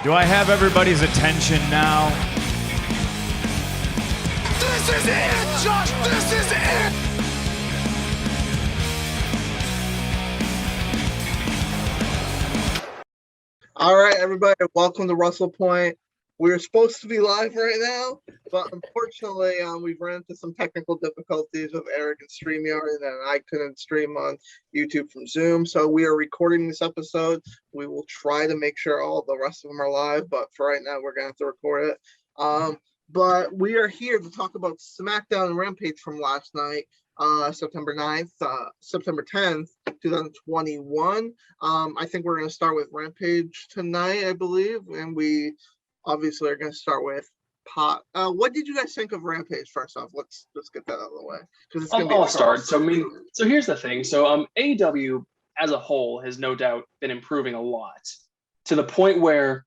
Do I have everybody's attention now? This is it, Josh! This is it! All right, everybody, welcome to WrestlePoint. We're supposed to be live right now, but unfortunately, we've run into some technical difficulties with Eric and StreamYard, and I couldn't stream on YouTube from Zoom. So we are recording this episode. We will try to make sure all the rest of them are live, but for right now, we're going to have to record it. But we are here to talk about SmackDown and Rampage from last night, September 9th, September 10th, 2021. I think we're going to start with Rampage tonight, I believe, and we obviously are going to start with Pot. What did you guys think of Rampage? First off, let's get that out of the way, because it's going to be. I'll start. So here's the thing. So AEW as a whole has no doubt been improving a lot, to the point where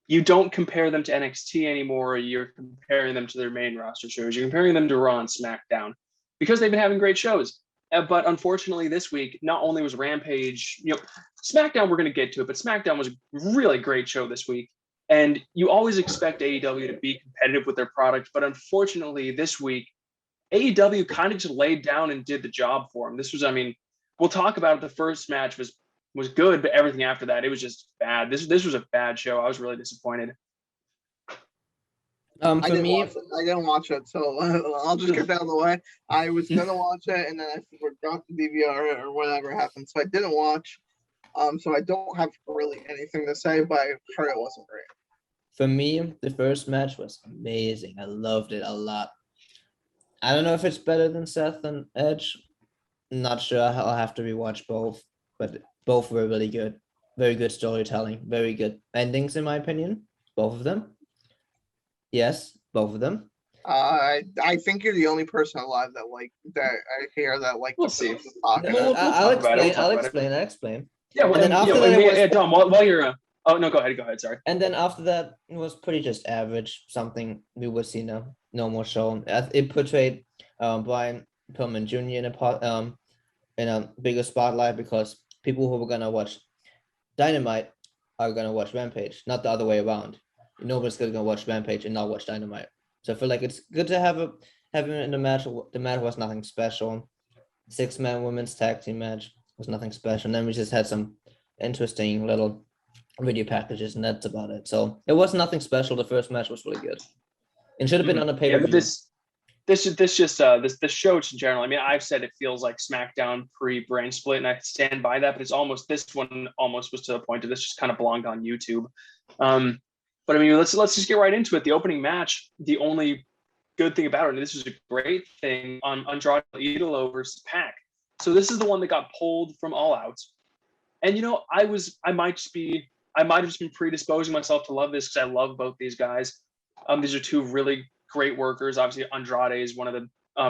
you don't compare them to NXT anymore. You're comparing them to their main roster shows. You're comparing them to Raw and SmackDown because they've been having great shows. But unfortunately, this week, not only was Rampage, SmackDown, we're going to get to it, but SmackDown was a really great show this week. And you always expect AEW to be competitive with their product. But unfortunately, this week, AEW kind of just laid down and did the job for them. This was, we'll talk about it. The first match was good, but everything after that, it was just bad. This was a bad show. I was really disappointed. I didn't watch it, so I'll just get that out of the way. I was gonna watch it, and then I forgot the DVR or whatever happened, so I didn't watch. So I don't have really anything to say, but I heard it wasn't great. For me, the first match was amazing. I loved it a lot. I don't know if it's better than Seth and Edge. Not sure. I'll have to rewatch both, but both were really good. Very good storytelling. Very good endings, in my opinion. Both of them. Yes, both of them. I think you're the only person alive that I hear that like. We'll see. I'll explain. Yeah, well, and then after that, Dom, while you're oh no, go ahead. Sorry. And then after that, it was pretty just average. Something we would see in a normal show. It portrayed Brian Pilman Jr. in a bigger spotlight, because people who were gonna watch Dynamite are gonna watch Rampage, not the other way around. Nobody's gonna watch Rampage and not watch Dynamite. So I feel like it's good to have him in the match. The match was nothing special. 6-man women's tag team match was nothing special. And then we just had some interesting little video packages, and that's about it. So it was nothing special. The first match was really good. It should have been on a pay-per-view. This show in general. I've said it feels like SmackDown pre-brain split, and I stand by that. But this one almost was to the point of this just kind of belonged on YouTube. But let's just get right into it. The opening match, the only good thing about it, and this was a great thing, on Andrade Idolo versus Pac. So this is the one that got pulled from All Out. And I might have just been predisposing myself to love this, because I love both these guys. These are two really great workers. Obviously, Andrade is one of the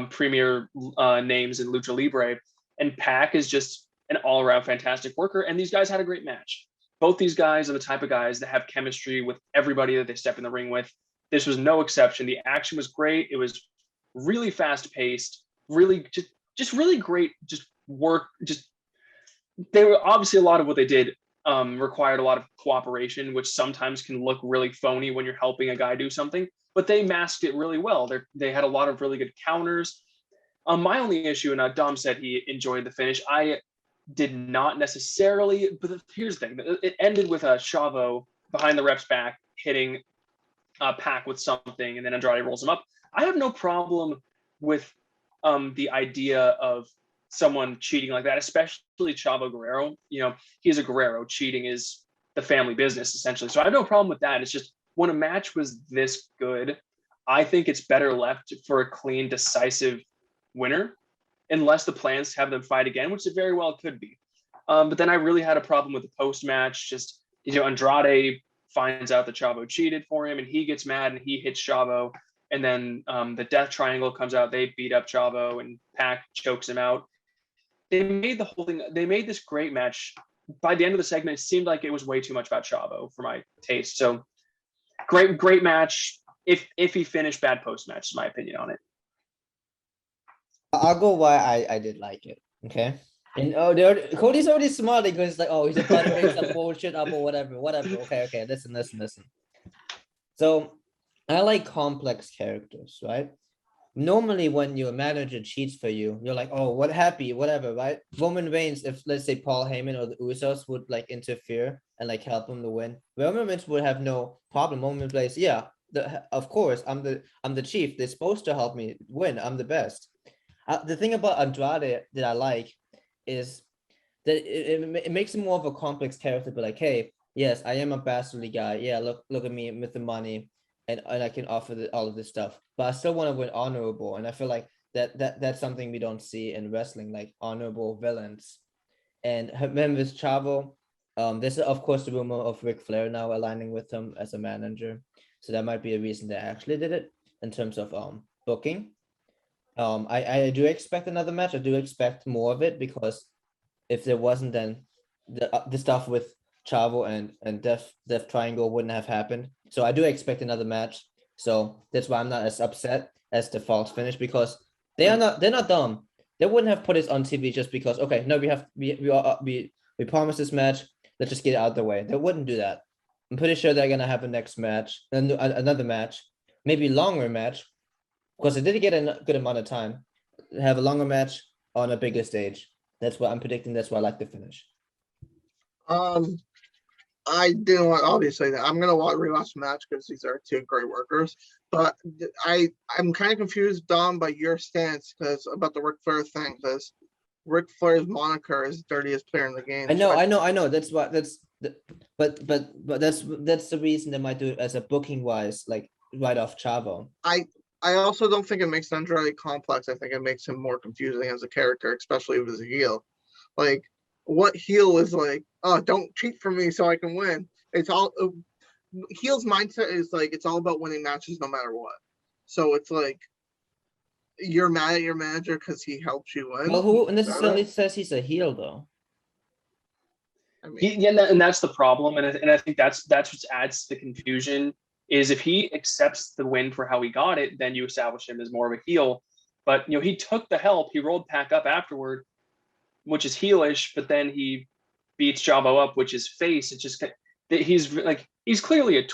premier names in Lucha Libre, and Pac is just an all-around fantastic worker. And these guys had a great match. Both these guys are the type of guys that have chemistry with everybody that they step in the ring with. This was no exception. The action was great. It was really fast-paced, really just really great. Just work. They were obviously, a lot of what they did required a lot of cooperation, which sometimes can look really phony when you're helping a guy do something. But they masked it really well. They had a lot of really good counters. My only issue, and Dom said he enjoyed the finish. I did not necessarily, but here's the thing. It ended with a Chavo behind the ref's back hitting Pac with something, and then Andrade rolls him up. I have no problem with the idea of someone cheating like that, especially Chavo Guerrero. He's a Guerrero. Cheating is the family business, essentially. So I have no problem with that. It's just, when a match was this good, I think it's better left for a clean, decisive winner, unless the plans to have them fight again, which it very well could be. But then I really had a problem with the post-match. Just, Andrade finds out that Chavo cheated for him, and he gets mad and he hits Chavo. And then the Death Triangle comes out. They beat up Chavo, and Pac chokes him out. They made this great match. By the end of the segment, it seemed like it was way too much about Chavo for my taste. So great match. If he finished, bad post-match is my opinion on it. I'll go why I did like it. Okay. And Cody's already smiling because it's like, oh, he's about to make some bullshit up or whatever. Okay. Listen. So I like complex characters, right? Normally when your manager cheats for you, you're like, oh, what happy, whatever, right? Roman Reigns, if let's say Paul Heyman or the Usos would like interfere and like help him to win, Roman Reigns would have no problem. Roman Reigns, yeah, of course, I'm the chief. They're supposed to help me win. I'm the best. The thing about Andrade that I like is that it makes him more of a complex character, but like, hey, yes, I am a bastardly guy. Yeah, look at me with the money. And I can offer all of this stuff, but I still want to win honorable. And I feel like that's something we don't see in wrestling, like honorable villains. And with Chavo, there's of course the rumor of Ric Flair now aligning with him as a manager, so that might be a reason they actually did it in terms of booking. I do expect another match. I do expect more of it because if there wasn't, then the stuff with Chavo and Death Triangle wouldn't have happened. So I do expect another match. So that's why I'm not as upset as the false finish, because they're not dumb. They wouldn't have put it on TV just because, okay, no, we promised this match. Let's just get it out of the way. They wouldn't do that. I'm pretty sure they're gonna have a next match, another match, maybe longer match, because they did get a good amount of time. Have a longer match on a bigger stage. That's what I'm predicting. That's why I like the finish. I didn't want, obviously, I'm gonna rewatch the match because these are two great workers. But I'm kind of confused, Dom, by your stance about the Ric Flair thing, because Ric Flair's moniker is dirtiest player in the game. I know. That's what but that's the reason they might do it as a booking wise, like right off Chavo. I also don't think it makes Andrade complex. I think it makes him more confusing as a character, especially if he's a heel. Like, what heel is like, oh, don't cheat for me so I can win? It's all heel's mindset is like, it's all about winning matches no matter what. So it's like, you're mad at your manager because he helps you win. Well, who necessarily says he's a heel though? I mean, and that's the problem, and I think that's what adds to the confusion. Is if he accepts the win for how he got it, then you establish him as more of a heel. But he took the help, he rolled back up afterward, which is heelish, but then he beats Chavo up, which is face. It's just he's clearly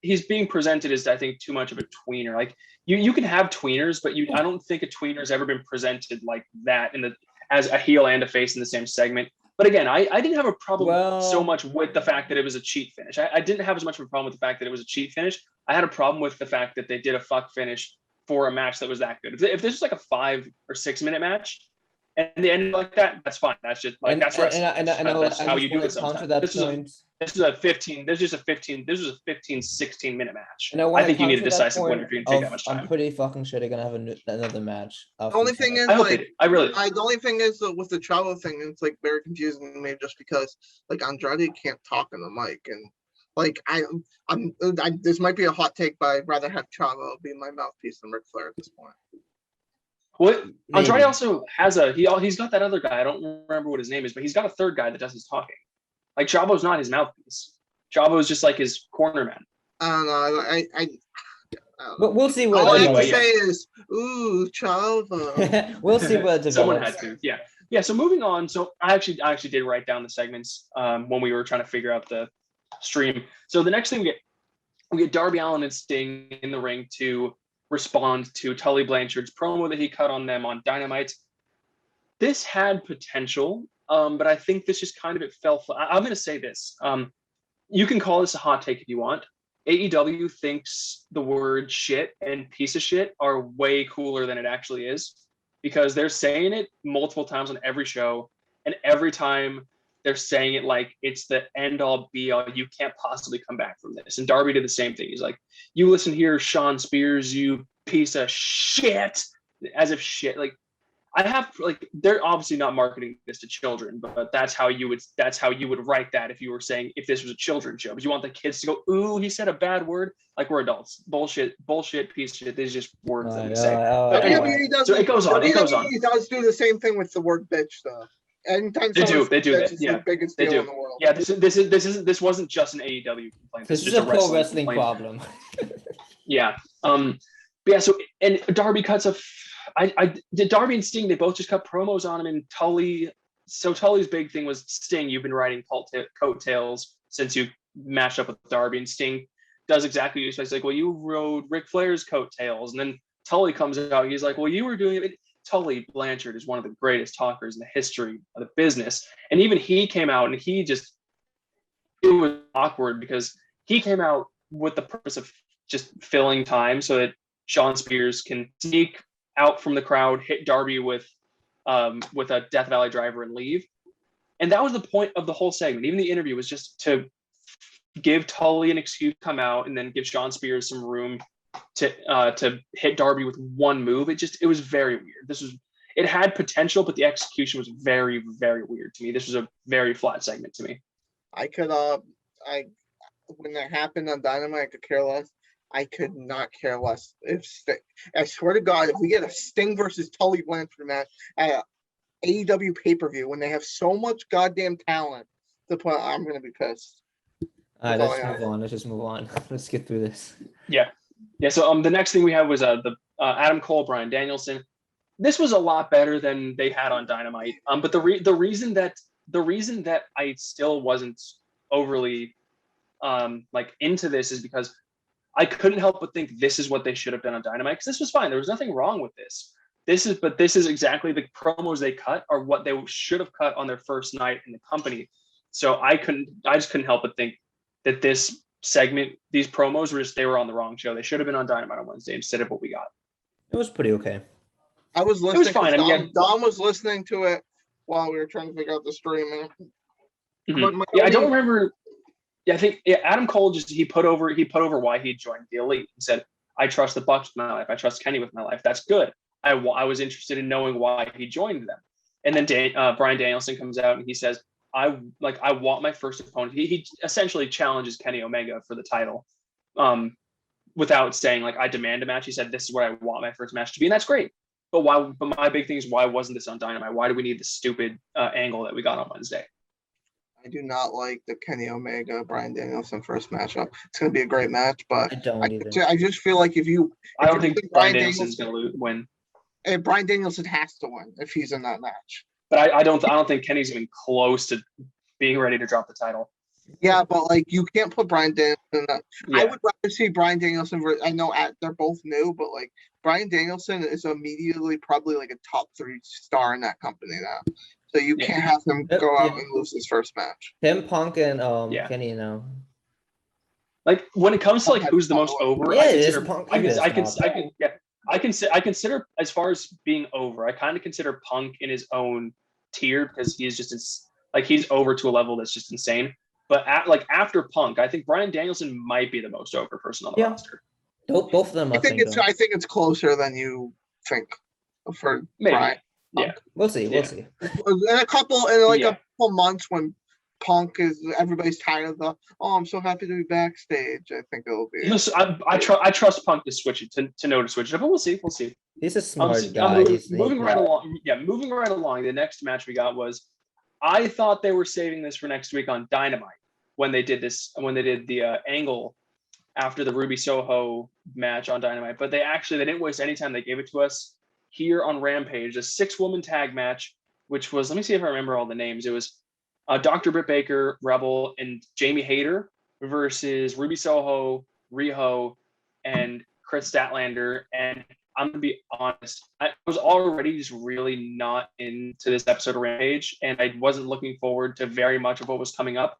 he's being presented as, I think, too much of a tweener. Like you can have tweeners, but I don't think a tweener's ever been presented like that as a heel and a face in the same segment. But again, I didn't have a problem so much with the fact that it was a cheat finish. I didn't have as much of a problem with the fact that it was a cheat finish. I had a problem with the fact that they did a fuck finish for a match that was that good. If this was like a 5 or 6 minute match and they ended like that, that's fine. That's just like that's how you do it sometimes. This is a 15. This was a 15-16 minute match. I think you need a decisive winner if you're gonna take that much time. I'm pretty fucking sure they're gonna have another match. The only thing is, the only thing is with the Chavo thing, it's like very confusing to me, just because like Andrade can't talk in the mic, and like this might be a hot take, but I'd rather have Chavo be my mouthpiece than Ric Flair at this point. What Andrade also has he's got that other guy. I don't remember what his name is, but he's got a third guy that does his talking. Like Chavo's not his mouthpiece. Chavo is just like his corner man. I don't know. But we'll see what. All I can say is, ooh, Chavo. We'll see what develops. Someone had to, yeah. So moving on. So I actually did write down the segments when we were trying to figure out the stream. So the next thing we get Darby Allin and Sting in the ring to respond to Tully Blanchard's promo that he cut on them on Dynamite. This had potential. But I think this just kind of it fell flat. I'm going to say this. You can call this a hot take if you want. AEW thinks the word shit and piece of shit are way cooler than it actually is, because they're saying it multiple times on every show, and every time they're saying it like it's the end all be all. You can't possibly come back from this. And Darby did the same thing. He's like, you listen here, Sean Spears, you piece of shit, as if shit like. They're obviously not marketing this to children, but that's how you would write that if you were saying if this was a children's show. But you want the kids to go, ooh, he said a bad word, like we're adults. Bullshit, piece of shit. These are just words that we say. But anyway, so it goes on. He does do the same thing with the word bitch, though. Anytime they do that. Yeah, the biggest deal in the world. Yeah, this wasn't just an AEW complaint. This is a pro wrestling problem. Yeah. Yeah. So and Darby cuts a. I did Darby and Sting. They both just cut promos on him, and Tully so Tully's big thing was Sting. You've been riding coattails since you matched up with Darby, and Sting does exactly what you expect. He's like, well, you rode Ric Flair's coattails, and then Tully comes out. He's like, well, you were doing it. Tully Blanchard is one of the greatest talkers in the history of the business, and even he came out and it was awkward because he came out with the purpose of just filling time so that Shawn Spears can sneak out from the crowd, hit Darby with a Death Valley driver and leave. And that was the point of the whole segment. Even the interview was just to give Tully an excuse to come out and then give Shawn Spears some room to hit Darby with one move. It was very weird. It had potential, but the execution was very, very weird to me. This was a very flat segment to me. When that happened on Dynamite, I could care less. I could not care less. I swear to God, if we get a Sting versus Tully Blanchard match at an AEW pay-per-view when they have so much goddamn talent to put, I'm gonna be pissed. All right, let's move on. Let's just move on. Let's get through this. Yeah. So the next thing we have was the Adam Cole, Bryan Danielson. This was a lot better than they had on Dynamite. But the reason that I still wasn't overly into this is because I couldn't help but think this is what they should have done on Dynamite, because this was fine. There was nothing wrong with this. This is exactly the promos they cut are what they should have cut on their first night in the company. So I just couldn't help but think that this segment, these promos they were on the wrong show. They should have been on Dynamite on Wednesday instead of what we got. It was pretty okay. I was listening. It was fine. Dom was listening to it while we were trying to figure out the streaming. Mm-hmm. I don't remember. Yeah, I think Adam Cole he put over why he joined the Elite and said, "I trust the Bucks with my life. I trust Kenny with my life." That's good. I was interested in knowing why he joined them. And then Bryan Danielson comes out and he says, I want my first opponent. He essentially challenges Kenny Omega for the title, without saying I demand a match. He said, this is what I want my first match to be, and that's great. But why? But my big thing is, why wasn't this on Dynamite? Why do we need the stupid angle that we got on Wednesday? I do not like the Kenny Omega Bryan Danielson first matchup. It's going to be a great match, but I just feel like I don't think Bryan Danielson's going to win. Bryan Danielson has to win if he's in that match. But I don't think Kenny's even close to being ready to drop the title. Yeah, but you can't put Bryan Danielson. I would rather see Bryan Danielson. I know they're both new, but Bryan Danielson is immediately probably a top 3 star in that company now. So you can't have him go out and lose his first match. Him, Punk, and Kenny now. When it comes to who's the most over, I consider as far as being over, I kind of consider Punk in his own tier because he's just he's over to a level that's just insane. But after Punk, I think Bryan Danielson might be the most over person on the roster. Both of them. I think it's closer than you think for maybe. Bryan. Yeah, we'll see. We'll see. In a couple months when Punk everybody's tired of I'm so happy to be backstage. I think it'll be. Listen, I trust Punk to switch it to know to switch it up, but we'll see. He's a smart guy. Moving right along. Yeah, moving right along. The next match we got was, I thought they were saving this for next week on Dynamite when they did the angle after the Ruby Soho match on Dynamite, but they didn't waste any time. They gave it to us here on Rampage, a 6-woman tag match, which was, let me see if I remember all the names. It was Dr. Britt Baker, Rebel, and Jamie Hayter versus Ruby Soho, Riho, and Chris Statlander. And I'm going to be honest, I was already just really not into this episode of Rampage, and I wasn't looking forward to very much of what was coming up.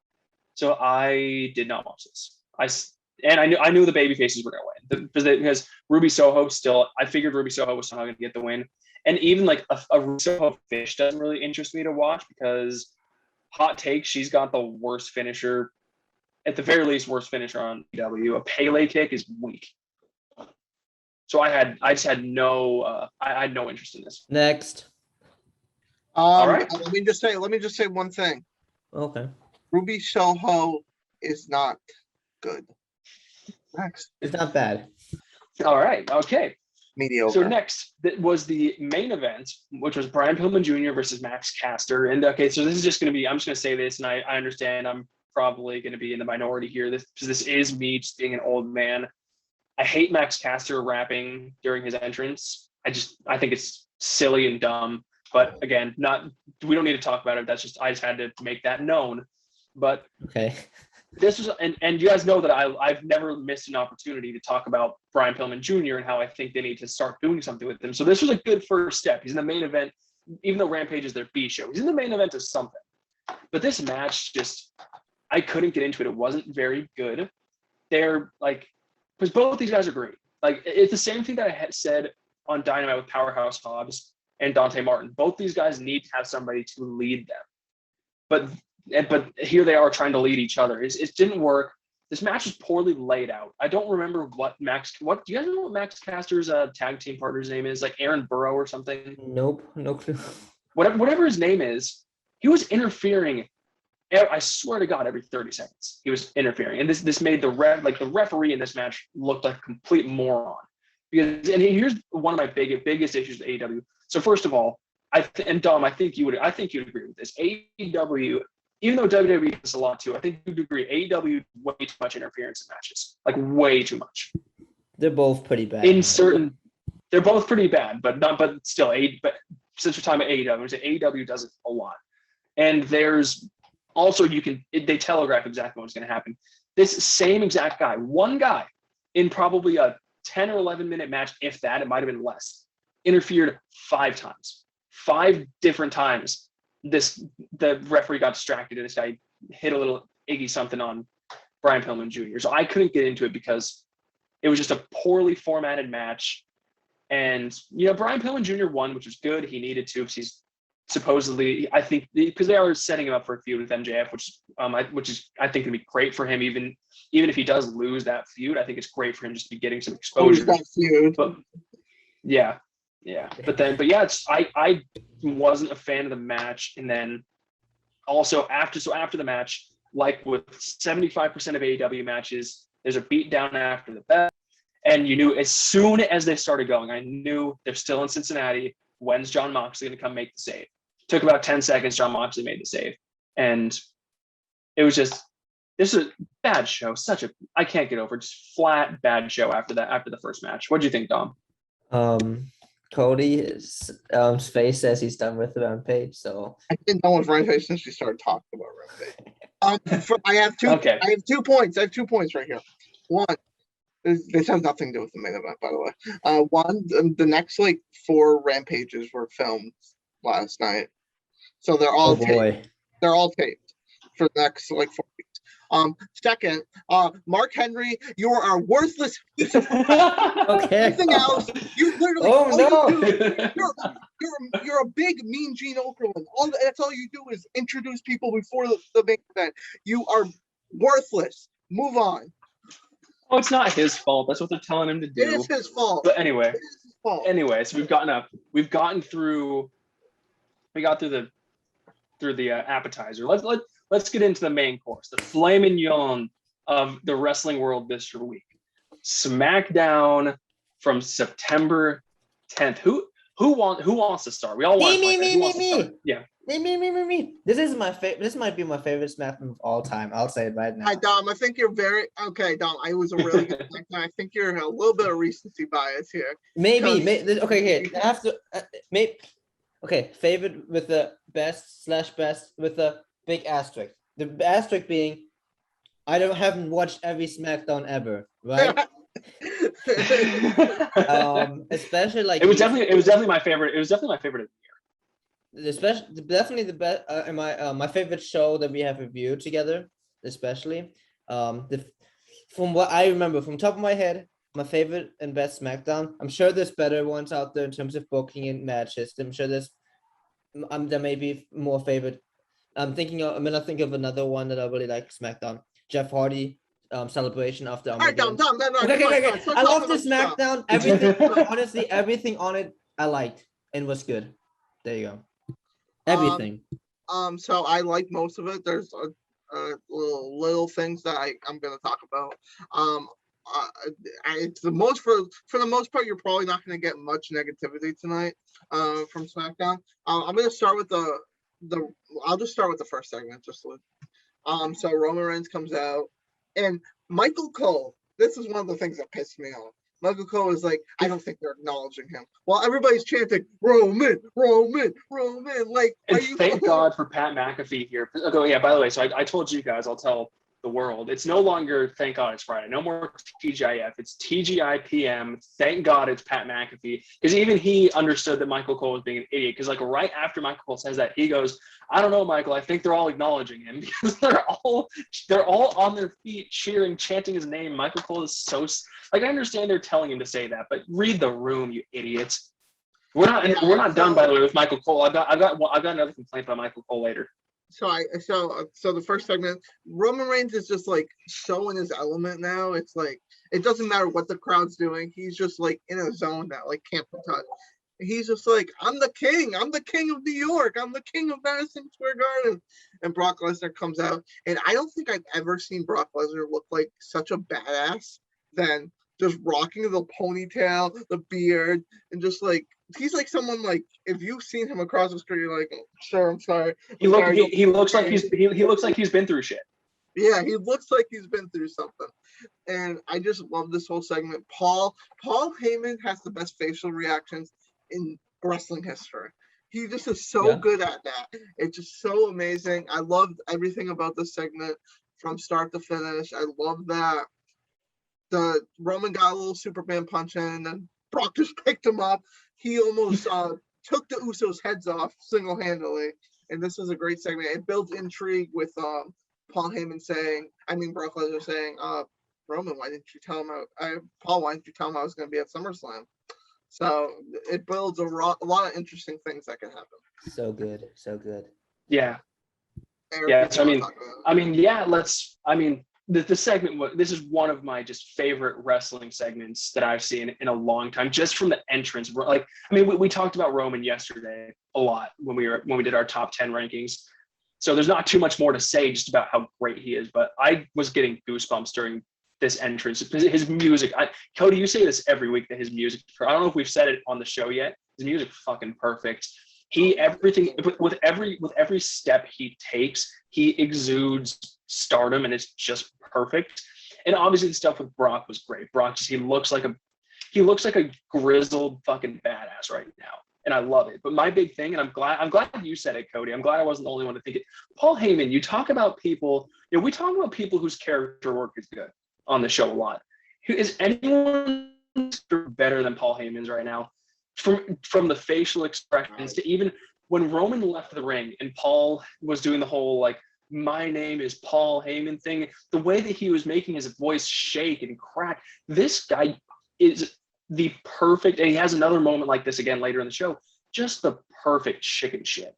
So I did not watch this. I knew the baby faces were going to win because Ruby Soho I figured Ruby Soho was somehow going to get the win. And even a Ruby Soho finish doesn't really interest me to watch because, hot take, she's got the worst finisher, at the very least, worst finisher on EW. A Pele kick is weak. So I had no interest in this. Next. All right. Let me just say one thing. Okay. Ruby Soho is not good. Next. It's not bad. All right. Okay. Mediocre. So next was the main event, which was Brian Pillman Jr. versus Max Caster. And okay, so this is just going to be, I'm just going to say this, and I understand I'm probably going to be in the minority here. This is me just being an old man. I hate Max Caster rapping during his entrance. I think it's silly and dumb. But again, we don't need to talk about it. I just had to make that known. But Okay. this was, and you guys know that I've never missed an opportunity to talk about Brian Pillman Jr. and how I think they need to start doing something with him. So this was a good first step. He's in the main event, even though Rampage is their B show. He's in the main event of something. But this match I couldn't get into it. It wasn't very good. They're like, because both these guys are great. Like, it's the same thing that I had said on Dynamite with Powerhouse Hobbs and Dante Martin. Both these guys need to have somebody to lead them. But here they are trying to lead each other. It didn't work. This match was poorly laid out. I don't remember do you guys know what Max Caster's tag team partner's name is? Like Aaron Burrow or something? Nope, no clue. Whatever his name is, he was interfering. I swear to God, every 30 seconds he was interfering, and this made the referee in this match look like a complete moron. Because here's one of my biggest issues with AEW. So first of all, Dom, I think you'd agree with this. AEW, even though WWE does a lot too, I think you'd agree AEW way too much interference in matches, like way too much. They're both pretty bad. They're both pretty bad, but still, since we're talking about AEW, AEW does it a lot, and there's also they telegraph exactly what's going to happen. This same exact guy, one guy, in probably a 10 or 11 minute match, if that, it might have been less, interfered 5 times, 5 different times. The referee got distracted and this guy hit a little Iggy something on Brian Pillman Jr. So I couldn't get into it because it was just a poorly formatted match. And, Brian Pillman Jr. won, which was good. He needed to, because he's supposedly, I think, because they are setting him up for a feud with MJF, which is I think going to be great for him. Even if he does lose that feud, I think it's great for him just to be getting some exposure. That feud. But yeah. But yeah, I wasn't a fan of the match. And then also after the match, like with 75% of AEW matches, there's a beatdown after the bell. And you knew as soon as they started going, I knew they're still in Cincinnati. When's Jon Moxley going to come make the save? Took about 10 seconds. Jon Moxley made the save. And it was this is a bad show. I can't get over it. Just flat bad show after the first match. What do you think, Dom? Cody's face says he's done with the Rampage, so I've been done with Rampage since we started talking about Rampage. I have 2 Okay. I have 2 points. I have 2 points right here. One, this has nothing to do with the main event, by the way. One, the next 4 Rampages were filmed last night, so they're all taped. They're all taped for the next 4 weeks. Second, Mark Henry, you are a worthless piece of okay. Anything else? You literally. You're a big mean Gene Okerlund. That's all you do is introduce people before the main event. You are worthless. Move on. Oh, it's not his fault. That's what they're telling him to do. It is his fault. But anyway, it is his fault. So we've gotten through the appetizer. Let's get into the main course, the filet mignon of the wrestling world this week. SmackDown from September 10th. Who wants to start? We all want me. Yeah. Me. This might be my favorite SmackDown of all time. I'll say it right now. Hi, Dom. I think you're very okay, Dom. I was a really good SmackDown. I think you're a little bit of recency bias here. Maybe. Okay, here. I have to. Okay, favorite with the best with the big asterisk. The asterisk being, I haven't watched every SmackDown ever, right? Especially it was definitely my favorite. It was definitely my favorite of the year. Definitely the best. My favorite show that we have reviewed together, especially. From what I remember, from top of my head, my favorite and best SmackDown. I'm sure there's better ones out there in terms of booking and matches. I'm sure there may be more favorite. I'm gonna think of another one that I really like. SmackDown. Jeff Hardy. Celebration after. All right, Dom. Okay. I love the SmackDown. Everything, honestly, everything on it I liked and was good. There you go. Everything. So I like most of it. There's little things that I'm gonna talk about. It's the most for the most part. You're probably not gonna get much negativity tonight from SmackDown. I'm gonna start with I'll just start with the first segment. So Roman Reigns comes out. And Michael Cole, this is one of the things that pissed me off. Michael Cole is like, I don't think they're acknowledging him. While everybody's chanting, Roman, Roman, Roman. Like, and thank God for Pat McAfee here. Okay, yeah, by the way, so I told you guys, I'll tell the world. It's no longer thank God it's Friday. No more TGIF. It's TGIPM. Thank God it's Pat McAfee. Because even he understood that Michael Cole was being an idiot. Because like right after Michael Cole says that, he goes, I don't know, Michael. I think they're all acknowledging him because they're all on their feet, cheering, chanting his name. Michael Cole is so like I understand they're telling him to say that, but read the room, you idiots. We're not done, by the way, with Michael Cole. I've got another complaint about Michael Cole later. So the first segment, Roman Reigns is just like so in his element now. It's like it doesn't matter what the crowd's doing. He's just like in a zone now, like can't be touched. He's just like, I'm the king of New York. I'm the king of Madison Square Garden. And Brock Lesnar comes out. And I don't think I've ever seen Brock Lesnar look like such a badass than just rocking the ponytail, the beard, and just like, he's like someone like, if you've seen him across the street, you're like, sure, I'm sorry. He looks like he's been through shit. Yeah, he looks like he's been through something. And I just love this whole segment. Paul Heyman has the best facial reactions in wrestling history. He just is so good at that. It's just so amazing. I loved everything about this segment from start to finish. I love that the Roman got a little Superman punch in, and then Brock just picked him up. He almost took the Usos' heads off single-handedly. And this was a great segment. It builds intrigue with Brock Lesnar saying, Roman, why didn't you tell him Paul, why didn't you tell him I was going to be at SummerSlam? So it builds a lot of interesting things that can happen. So good. Yeah. Eric, the segment, this is one of my just favorite wrestling segments that I've seen in a long time, just from the entrance. Like, we talked about Roman yesterday a lot when we did our top 10 rankings. So there's not too much more to say just about how great he is, but I was getting goosebumps during this entrance. His music, Cody, you say this every week that his music, I don't know if we've said it on the show yet, his music fucking perfect. Everything with every step he takes, he exudes stardom, and it's just perfect. And obviously the stuff with Brock was great. Brock he looks like a grizzled fucking badass right now, and I love it. But my big thing, and I'm glad you said it, Cody. I'm glad I wasn't the only one to think it. Paul Heyman, you talk about people, we talk about people whose character work is good on the show a lot. Is anyone better than Paul Heyman's right now? From the facial expressions to even when Roman left the ring and Paul was doing the whole like, my name is Paul Heyman thing, the way that he was making his voice shake and crack, this guy is the perfect, and he has another moment like this again later in the show, just the perfect chicken shit.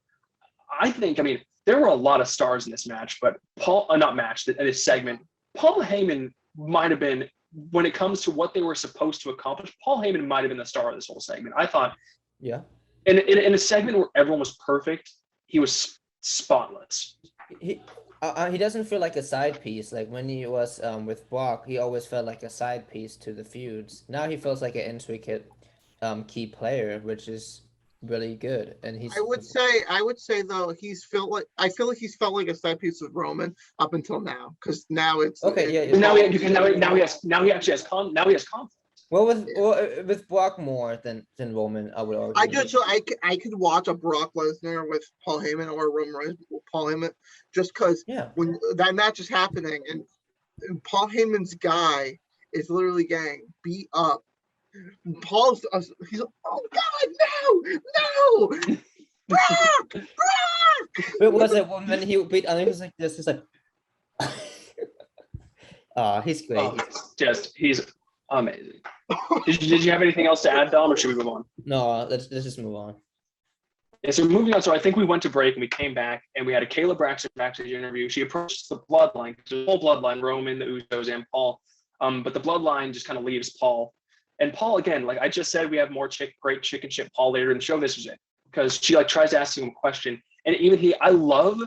I think, there were a lot of stars in this match, but this segment, Paul Heyman might have been, when it comes to what they were supposed to accomplish, Paul Heyman might have been the star of this whole segment. I thought, yeah, in a segment where everyone was perfect, he was spotless. He doesn't feel like a side piece. Like when he was with Brock, he always felt like a side piece to the feuds. Now he feels like an intricate key player, which is really good. And I would say though, I feel like he's felt like a side piece with Roman up until now, because now it's okay. Now he actually has conflict. Well, with Brock more than Roman, I would argue. I could watch a Brock Lesnar with Paul Heyman or Roman Reigns with Paul Heyman, just because when that match is happening and Paul Heyman's guy is literally getting beat up. Paul's he's like, oh God, no, Brock. But was it when he beat? I think it was like this. He's like, he's great. He's amazing. Did you have anything else to add, Dom, or should we move on? No, let's just move on. Yeah, so moving on. So I think we went to break and we came back and we had a Kayla Braxton backstage interview. She approached the bloodline, the whole bloodline, Roman, the Usos, and Paul. But the bloodline just kind of leaves Paul. And Paul, again, like I just said, we have more great chicken shit Paul later in the show. This was it, because she like tries to ask him a question, and even I love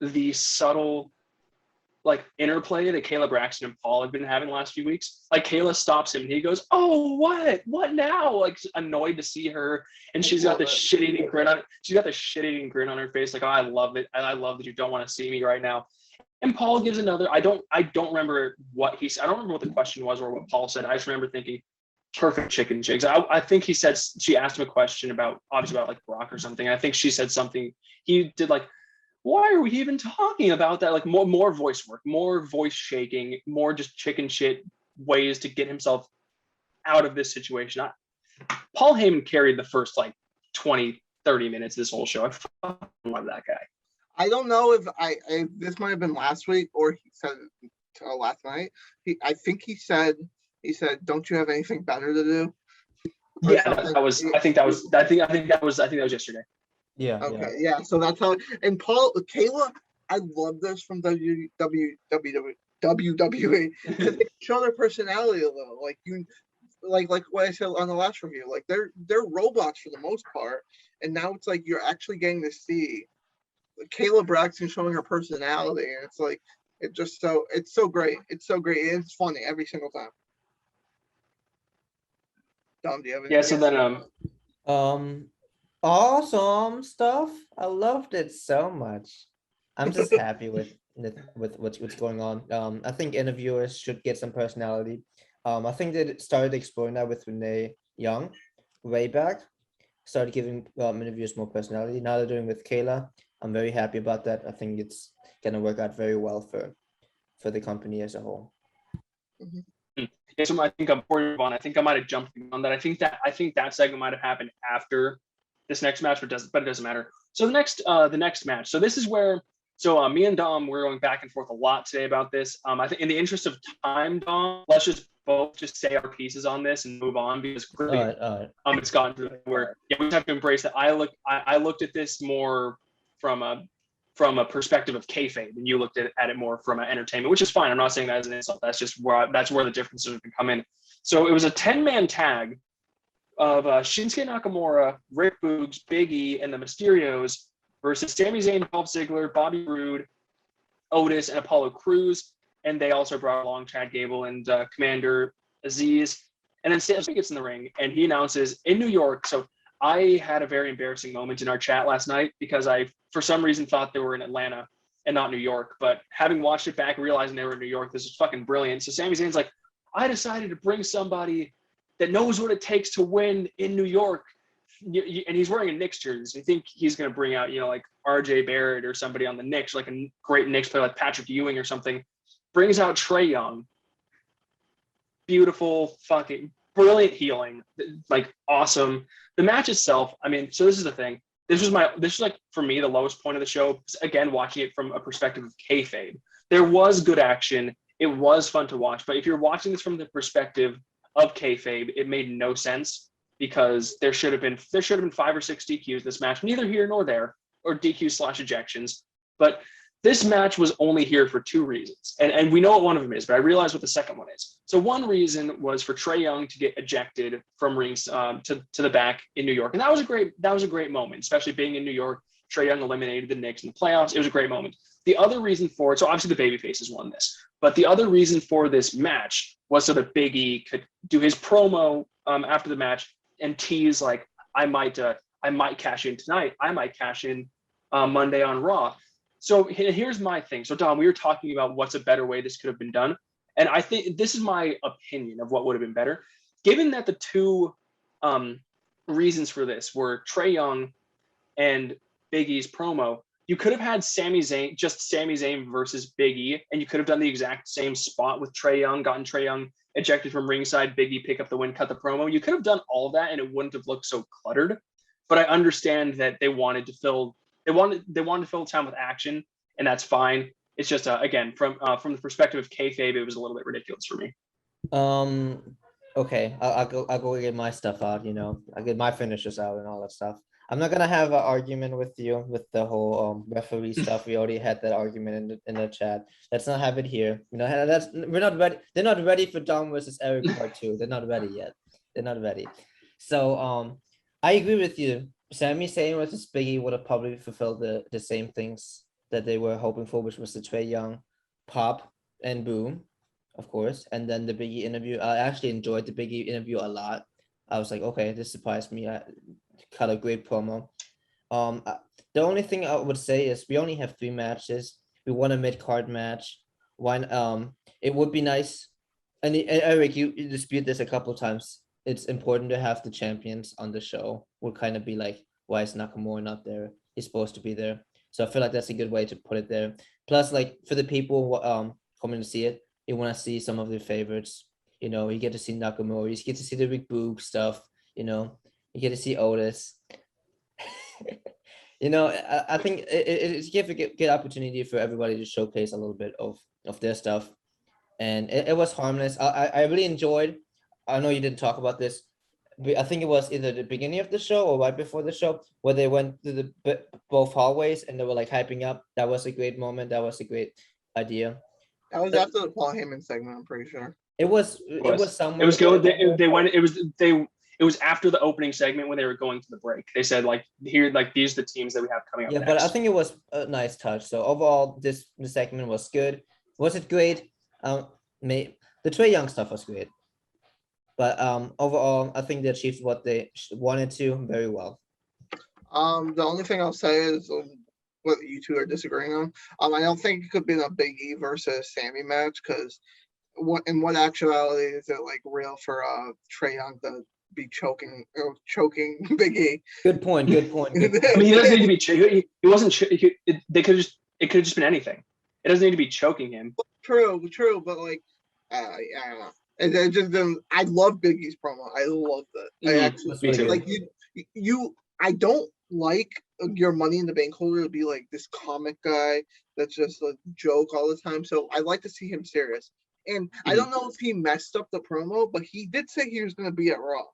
the subtle like interplay that Kayla Braxton and Paul have been having the last few weeks. Like Kayla stops him and he goes, "Oh, what now?" Like annoyed to see her, and she's got this shit-eating grin on. She's got this shit-eating grin on her face, like, "Oh, I love it, and I love that you don't want to see me right now." And Paul gives another. I don't remember what he said. I don't remember what the question was or what Paul said. I just remember thinking, perfect chicken jigs. I think he said, she asked him a question about, obviously about like Brock or something. I think she said something, he did like, why are we even talking about that? Like more voice work, more voice shaking, more just chicken shit ways to get himself out of this situation. Paul Heyman carried the first like 20, 30 minutes of this whole show. I fucking love that guy. I don't know if this might have been last week or he said it last night. I think he said, don't you have anything better to do? Yeah, I think that was yesterday. Yeah. Okay, yeah. So that's how. And Kayla, I love this from WWE because they show their personality a little. Like what I said on the last review. Like they're robots for the most part, and now it's like you're actually getting to see Kayla Braxton showing her personality, and it's like it's so great. It's so great. And it's funny every single time. Dom, do you have anything? Yeah. So then awesome stuff. I loved it so much. I'm just happy with what's going on. I think interviewers should get some personality. I think they started exploring that with Renee Young way back. Started giving interviewers more personality. Now they're doing with Kayla. I'm very happy about that. I think it's gonna work out very well for the company as a whole. Mm-hmm. Yeah, so I think I'm pouring on. I think I might have jumped on that. I think that segment might have happened after this next match, but it doesn't matter. So the next match. So this is where me and Dom, we're going back and forth a lot today about this. I think in the interest of time, Dom, let's just both just say our pieces on this and move on because clearly it's gotten to where we have to embrace that. I looked at this more from a perspective of kayfabe, and you looked at it more from an entertainment, which is fine. I'm not saying that as an insult. That's just where the differences can come in. So it was a 10-man tag of Shinsuke Nakamura, Rick Boogs, Big E, and the Mysterios versus Sami Zayn, Dolph Ziggler, Bobby Roode, Otis, and Apollo Crews. And they also brought along Chad Gable and Commander Aziz. And then Sami gets in the ring, and he announces in New York. So I had a very embarrassing moment in our chat last night because I, for some reason, thought they were in Atlanta and not New York. But having watched it back, realizing they were in New York, this is fucking brilliant. So Sami Zayn's like, I decided to bring somebody that knows what it takes to win in New York. And he's wearing a Knicks jersey. So I think he's going to bring out, like RJ Barrett or somebody on the Knicks, like a great Knicks player like Patrick Ewing or something. Brings out Trae Young. Beautiful, fucking brilliant healing. Like awesome. The match itself, I mean, so this is the thing. This was like, for me, the lowest point of the show. Again, watching it from a perspective of kayfabe. There was good action. It was fun to watch. But if you're watching this from the perspective of kayfabe, it made no sense because there should have been 5 or 6 DQs this match, neither here nor there, or DQ/ejections. But this match was only here for 2 reasons. And we know what one of them is, but I realize what the second one is. So one reason was for Trae Young to get ejected from rings to the back in New York. And that was a great moment, especially being in New York. Trae Young eliminated the Knicks in the playoffs. It was a great moment. The other reason for it, so obviously the babyfaces won this, but the other reason for this match was so that Big E could do his promo after the match and tease like, I might cash in tonight. I might cash in Monday on Raw. So here's my thing. So Dom, we were talking about what's a better way this could have been done. And I think this is my opinion of what would have been better. Given that the 2 reasons for this were Trae Young and Big E's promo, you could have had Sami Zayn versus Big E, and you could have done the exact same spot with Trae Young, gotten Trae Young ejected from ringside, Big E pick up the win, cut the promo. You could have done all of that and it wouldn't have looked so cluttered. But I understand that they wanted to fill time with action, and that's fine. It's just again from the perspective of kayfabe, it was a little bit ridiculous for me. Okay, I'll go get my stuff out. I get my finishers out and all that stuff. I'm not gonna have an argument with you with the whole referee stuff. We already had that argument in the chat. Let's not have it here. We're not ready. They're not ready for Dom versus Eric part 2. They're not ready yet. They're not ready. So I agree with you. Sami Zayn versus Big E would have probably fulfilled the same things that they were hoping for, which was the Trae Young pop and boom, of course. And then the Big E interview. I actually enjoyed the Big E interview a lot. I was like, okay, this surprised me. I cut a great promo. The only thing I would say is we only have 3 matches. We want a mid-card match. It would be nice. And Eric, you dispute this a couple of times. it's important to have the champions on the show will kind of be like, why is Nakamura not there? He's supposed to be there. So I feel like that's a good way to put it there. Plus, like for the people who coming to see it, you want to see some of their favorites. You know, you get to see Nakamura, you get to see the Big Boog stuff. You know, you get to see Otis. You know, I think it's a good opportunity for everybody to showcase a little bit of their stuff, and it was harmless. I really enjoyed. I know you didn't talk about this, but I think it was either the beginning of the show or right before the show where they went to both hallways and they were like hyping up. That was a great moment. That was a great idea. That was after the Paul Heyman segment, I'm pretty sure. It was somewhere. It was good. They went. It was after the opening segment when they were going to the break. They said like here, like these are the teams that we have coming up. Yeah, next. but I think it was a nice touch. So overall, the segment was good. Was it great? The Trae Young stuff was great. But overall, I think they achieved what they wanted to very well. The only thing I'll say is what you two are disagreeing on. I don't think it could be a Big E versus Sami match because in what actuality is it like real for Trae Young to be choking Big E? Good point. I mean, he doesn't need to be. He wasn't. It could have just been anything. It doesn't need to be choking him. True, but like, yeah. And then just I love Big E's promo. I loved it. I actually Me too. like you. I don't like your Money in the Bank holder to be like this comic guy that's just a joke all the time. So I like to see him serious. And I don't know if he messed up the promo, but he did say he was going to be at Raw.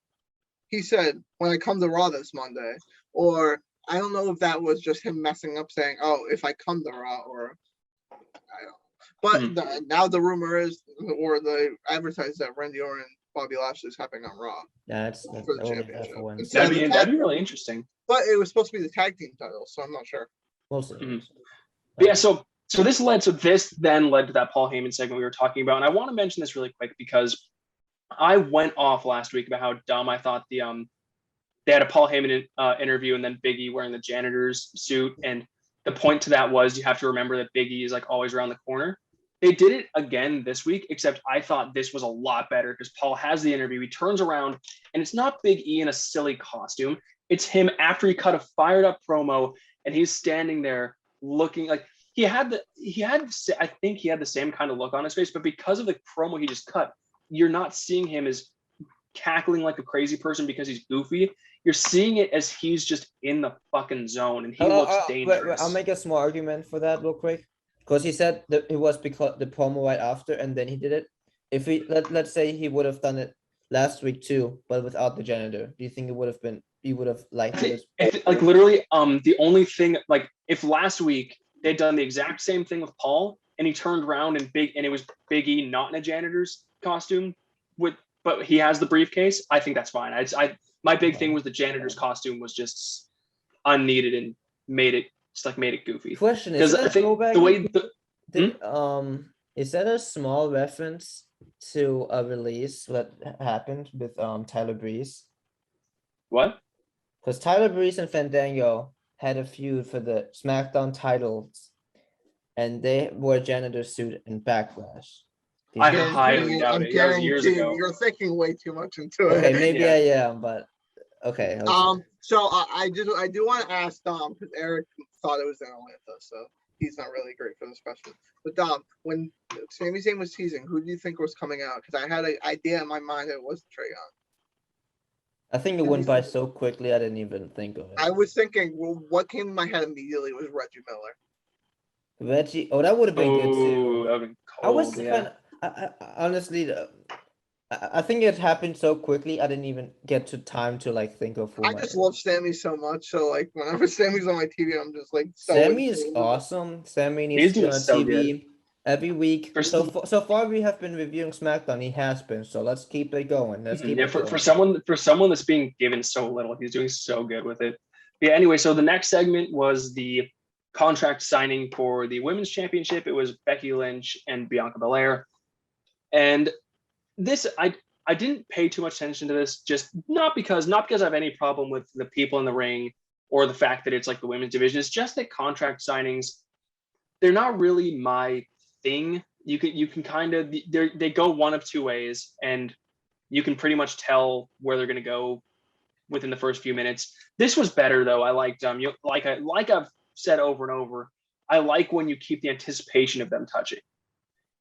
He said, when I come to Raw this Monday, or I don't know if that was just him messing up saying, oh, if I come to Raw, or I don't know. But now the rumor is, or the advertise that Randy Orton and Bobby Lashley is happening on Raw. Yeah, that's for the only championship. for one. That'd be really interesting. But it was supposed to be the tag team title, so I'm not sure. We'll see. But yeah, so this then led to that Paul Heyman segment we were talking about, and I want to mention this really quick because I went off last week about how dumb I thought they had a Paul Heyman interview and then Biggie wearing the janitor's suit, and the point to that was you have to remember that Biggie is like always around the corner. They did it again this week, except I thought this was a lot better because Paul has the interview, he turns around, and it's not Big E in a silly costume. It's him after he cut a fired up promo, and he's standing there looking like I think he had the same kind of look on his face, but because of the promo he just cut, you're not seeing him as cackling like a crazy person because he's goofy. You're seeing it as he's just in the fucking zone, and he looks dangerous. Wait, I'll make a small argument for that real quick, because he said that it was because the promo right after, and then he did it. If we let's say he would have done it last week too, but without the janitor, do you think it would have been? You would have liked it? Like literally, the only thing, like if last week they'd done the exact same thing with Paul, and he turned around and it was Big E not in a janitor's costume but he has the briefcase, I think that's fine. My big thing was the janitor's costume was just unneeded and made it goofy. Question is, I think the way is that a small reference to a release that happened with Tyler Breeze? What? Because Tyler Breeze and Fandango had a feud for the SmackDown titles, and they wore a janitor suit in Backlash. I highly doubt it. That was years ago. You're thinking way too much into it. Okay, maybe I am, but okay. So I do want to ask Dom, because Eric thought it was in Atlanta, so he's not really great for this question. But Dom, when Sami Zayn was teasing, who do you think was coming out? Because I had an idea in my mind that it was Trae Young. I think it went by so quickly I didn't even think of it. I was thinking, well, what came in my head immediately was Reggie Miller. Reggie, that would have been good too. That would have been cold, I honestly, I think it happened so quickly I didn't even get to time to like think of who. I just love Sami so much, so like whenever Sami's on my TV, I'm just like. Sami is awesome. Sami needs to be on TV every week. So far we have been reviewing SmackDown. He has been, so let's keep it going. For someone that's being given so little, he's doing so good with it. Yeah. Anyway, so the next segment was the contract signing for the Women's Championship. It was Becky Lynch and Bianca Belair. And this, I didn't pay too much attention to this, just not because I have any problem with the people in the ring or the fact that it's like the women's division. It's just that contract signings, they're not really my thing. You can kind of, they go one of two ways, and You can pretty much tell where they're going to go within the first few minutes. This was better though. I liked like I've said over and over. I like when you keep the anticipation of them touching,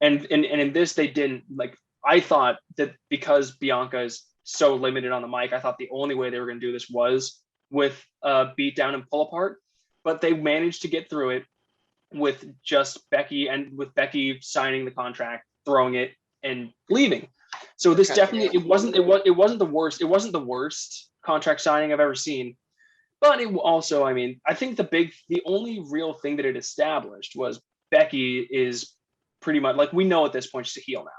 and in this they didn't. Like I thought that because Bianca is so limited on the mic, I thought the only way they were going to do this was with beat down and pull apart, but they managed to get through it with just Becky and with Becky signing the contract, throwing it, and leaving. So this definitely it wasn't the worst contract signing I've ever seen, but it also, I mean, I think the only real thing that it established was Becky is pretty much like, we know at this point she's a heel now.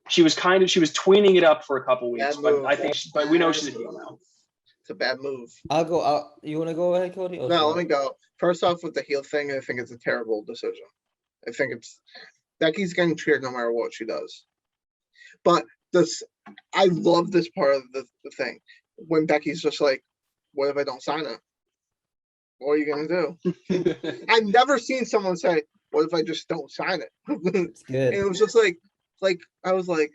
She was tweening it up for a couple weeks, but we know she's a heel now. It's a bad move. You want to go ahead, Cody? No, let me go. First off, with the heel thing, I think it's a terrible decision. I think Becky's getting cheered no matter what she does. But I love this part of the thing when Becky's just like, "What if I don't sign it? What are you gonna do?" I've never seen someone say, "What if I just don't sign it?" It's good. And it was just like I was like,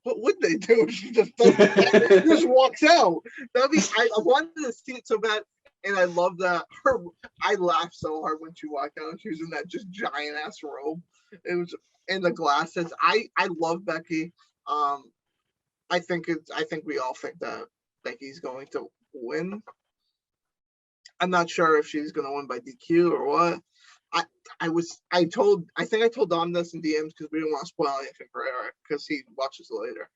what would they do? She just just walks out. I wanted to see it so bad, and I love that I laughed so hard when she walked out. She was in that just giant ass robe. It was in the glasses. I love Becky. I think we all think that Becky's going to win. I'm not sure if she's going to win by DQ or what. I think I told Dom this in DMs because we didn't want to spoil anything for Eric because he watches it later.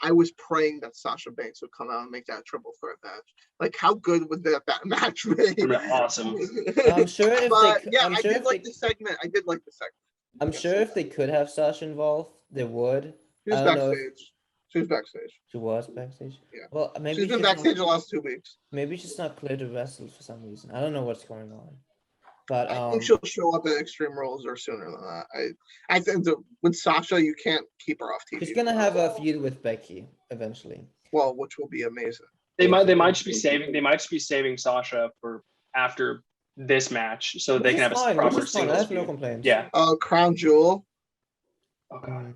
I was praying that Sasha Banks would come out and make that triple threat match. Like, how good would that match be? Awesome. I'm sure if I did like the segment. I'm sure if they could have Sasha involved, they would. She was backstage. She was backstage. Yeah. Well, maybe she's been backstage the last 2 weeks. Maybe she's not clear to wrestle for some reason. I don't know what's going on. But I think she'll show up at Extreme Rules or sooner than that. I think with Sasha, you can't keep her off TV. She's gonna have a feud with Becky eventually. Well, which will be amazing. They might just be saving Sasha for after this match so they can have a proper singles. I have no complaints. Yeah. Crown Jewel. Oh God.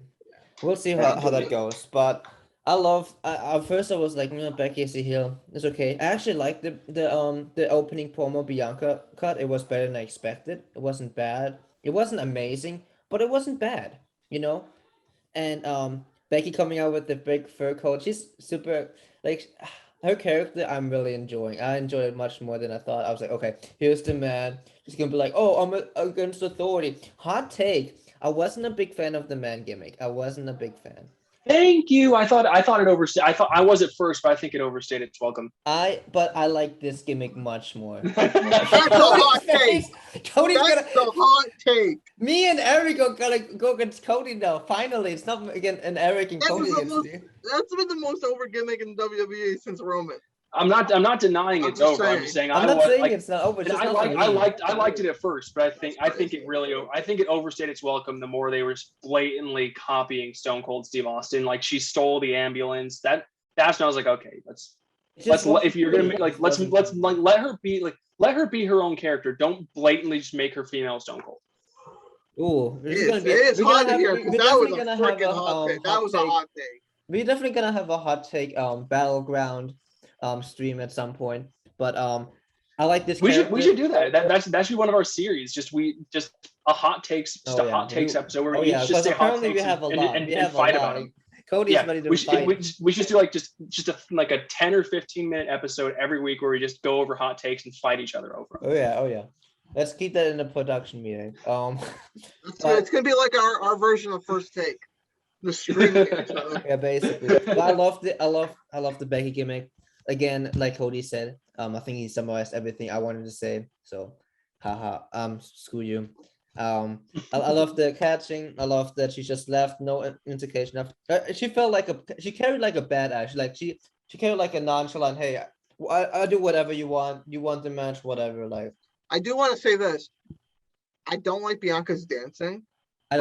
We'll see how that goes, but I love. First I was like, Becky's a heel. It's okay. I actually liked the opening promo Bianca cut. It was better than I expected. It wasn't bad. It wasn't amazing, but it wasn't bad. And Becky coming out with the big fur coat. She's super like her character. I'm really enjoying. I enjoyed it much more than I thought. I was like, okay, here's the man. She's gonna be like, oh, I'm against authority. Hot take. I wasn't a big fan of the man gimmick. I wasn't a big fan. Thank you. I thought it overstayed. I was at first, but I think it overstayed its welcome. But I like this gimmick much more. That's a hot take. Cody's That's a hot take. Me and Eric are gonna go against Cody now. Finally, it's not again an Eric and Cody against me. That's been the most over gimmick in WWE since Roman. I'm not denying it's over. I'm just saying I'm not saying it's not over. I liked it at first, but I think it overstayed its welcome the more they were blatantly copying Stone Cold Steve Austin. Like, she stole the ambulance. That's when I was like, okay, let's if you're gonna make, like, let's let her be her own character. Don't blatantly just make her female Stone Cold. Ooh, it's hard to hear because that was a freaking hot take. That was a hot take. We're definitely gonna have a hot take battleground stream at some point, but I like this. We should do that. That should be one of our series. Just a hot takes episode where we each just say hot takes and fight about them. Cody's ready to fight. We should do like just a 10 or 15 minute episode every week where we just go over hot takes and fight each other over them. Oh yeah. Let's keep that in the production meeting. It's gonna be like our version of First Take. The stream. Yeah, basically. But I love the Becky gimmick. Again, like Cody said, I think he summarized everything I wanted to say. So, screw you. I love the catching. I love that she just left, no indication of. She felt she carried like a badass. Like she carried like a nonchalant. Hey, I do whatever you want. You want the match, whatever. Like, I do want to say this. I don't like Bianca's dancing. I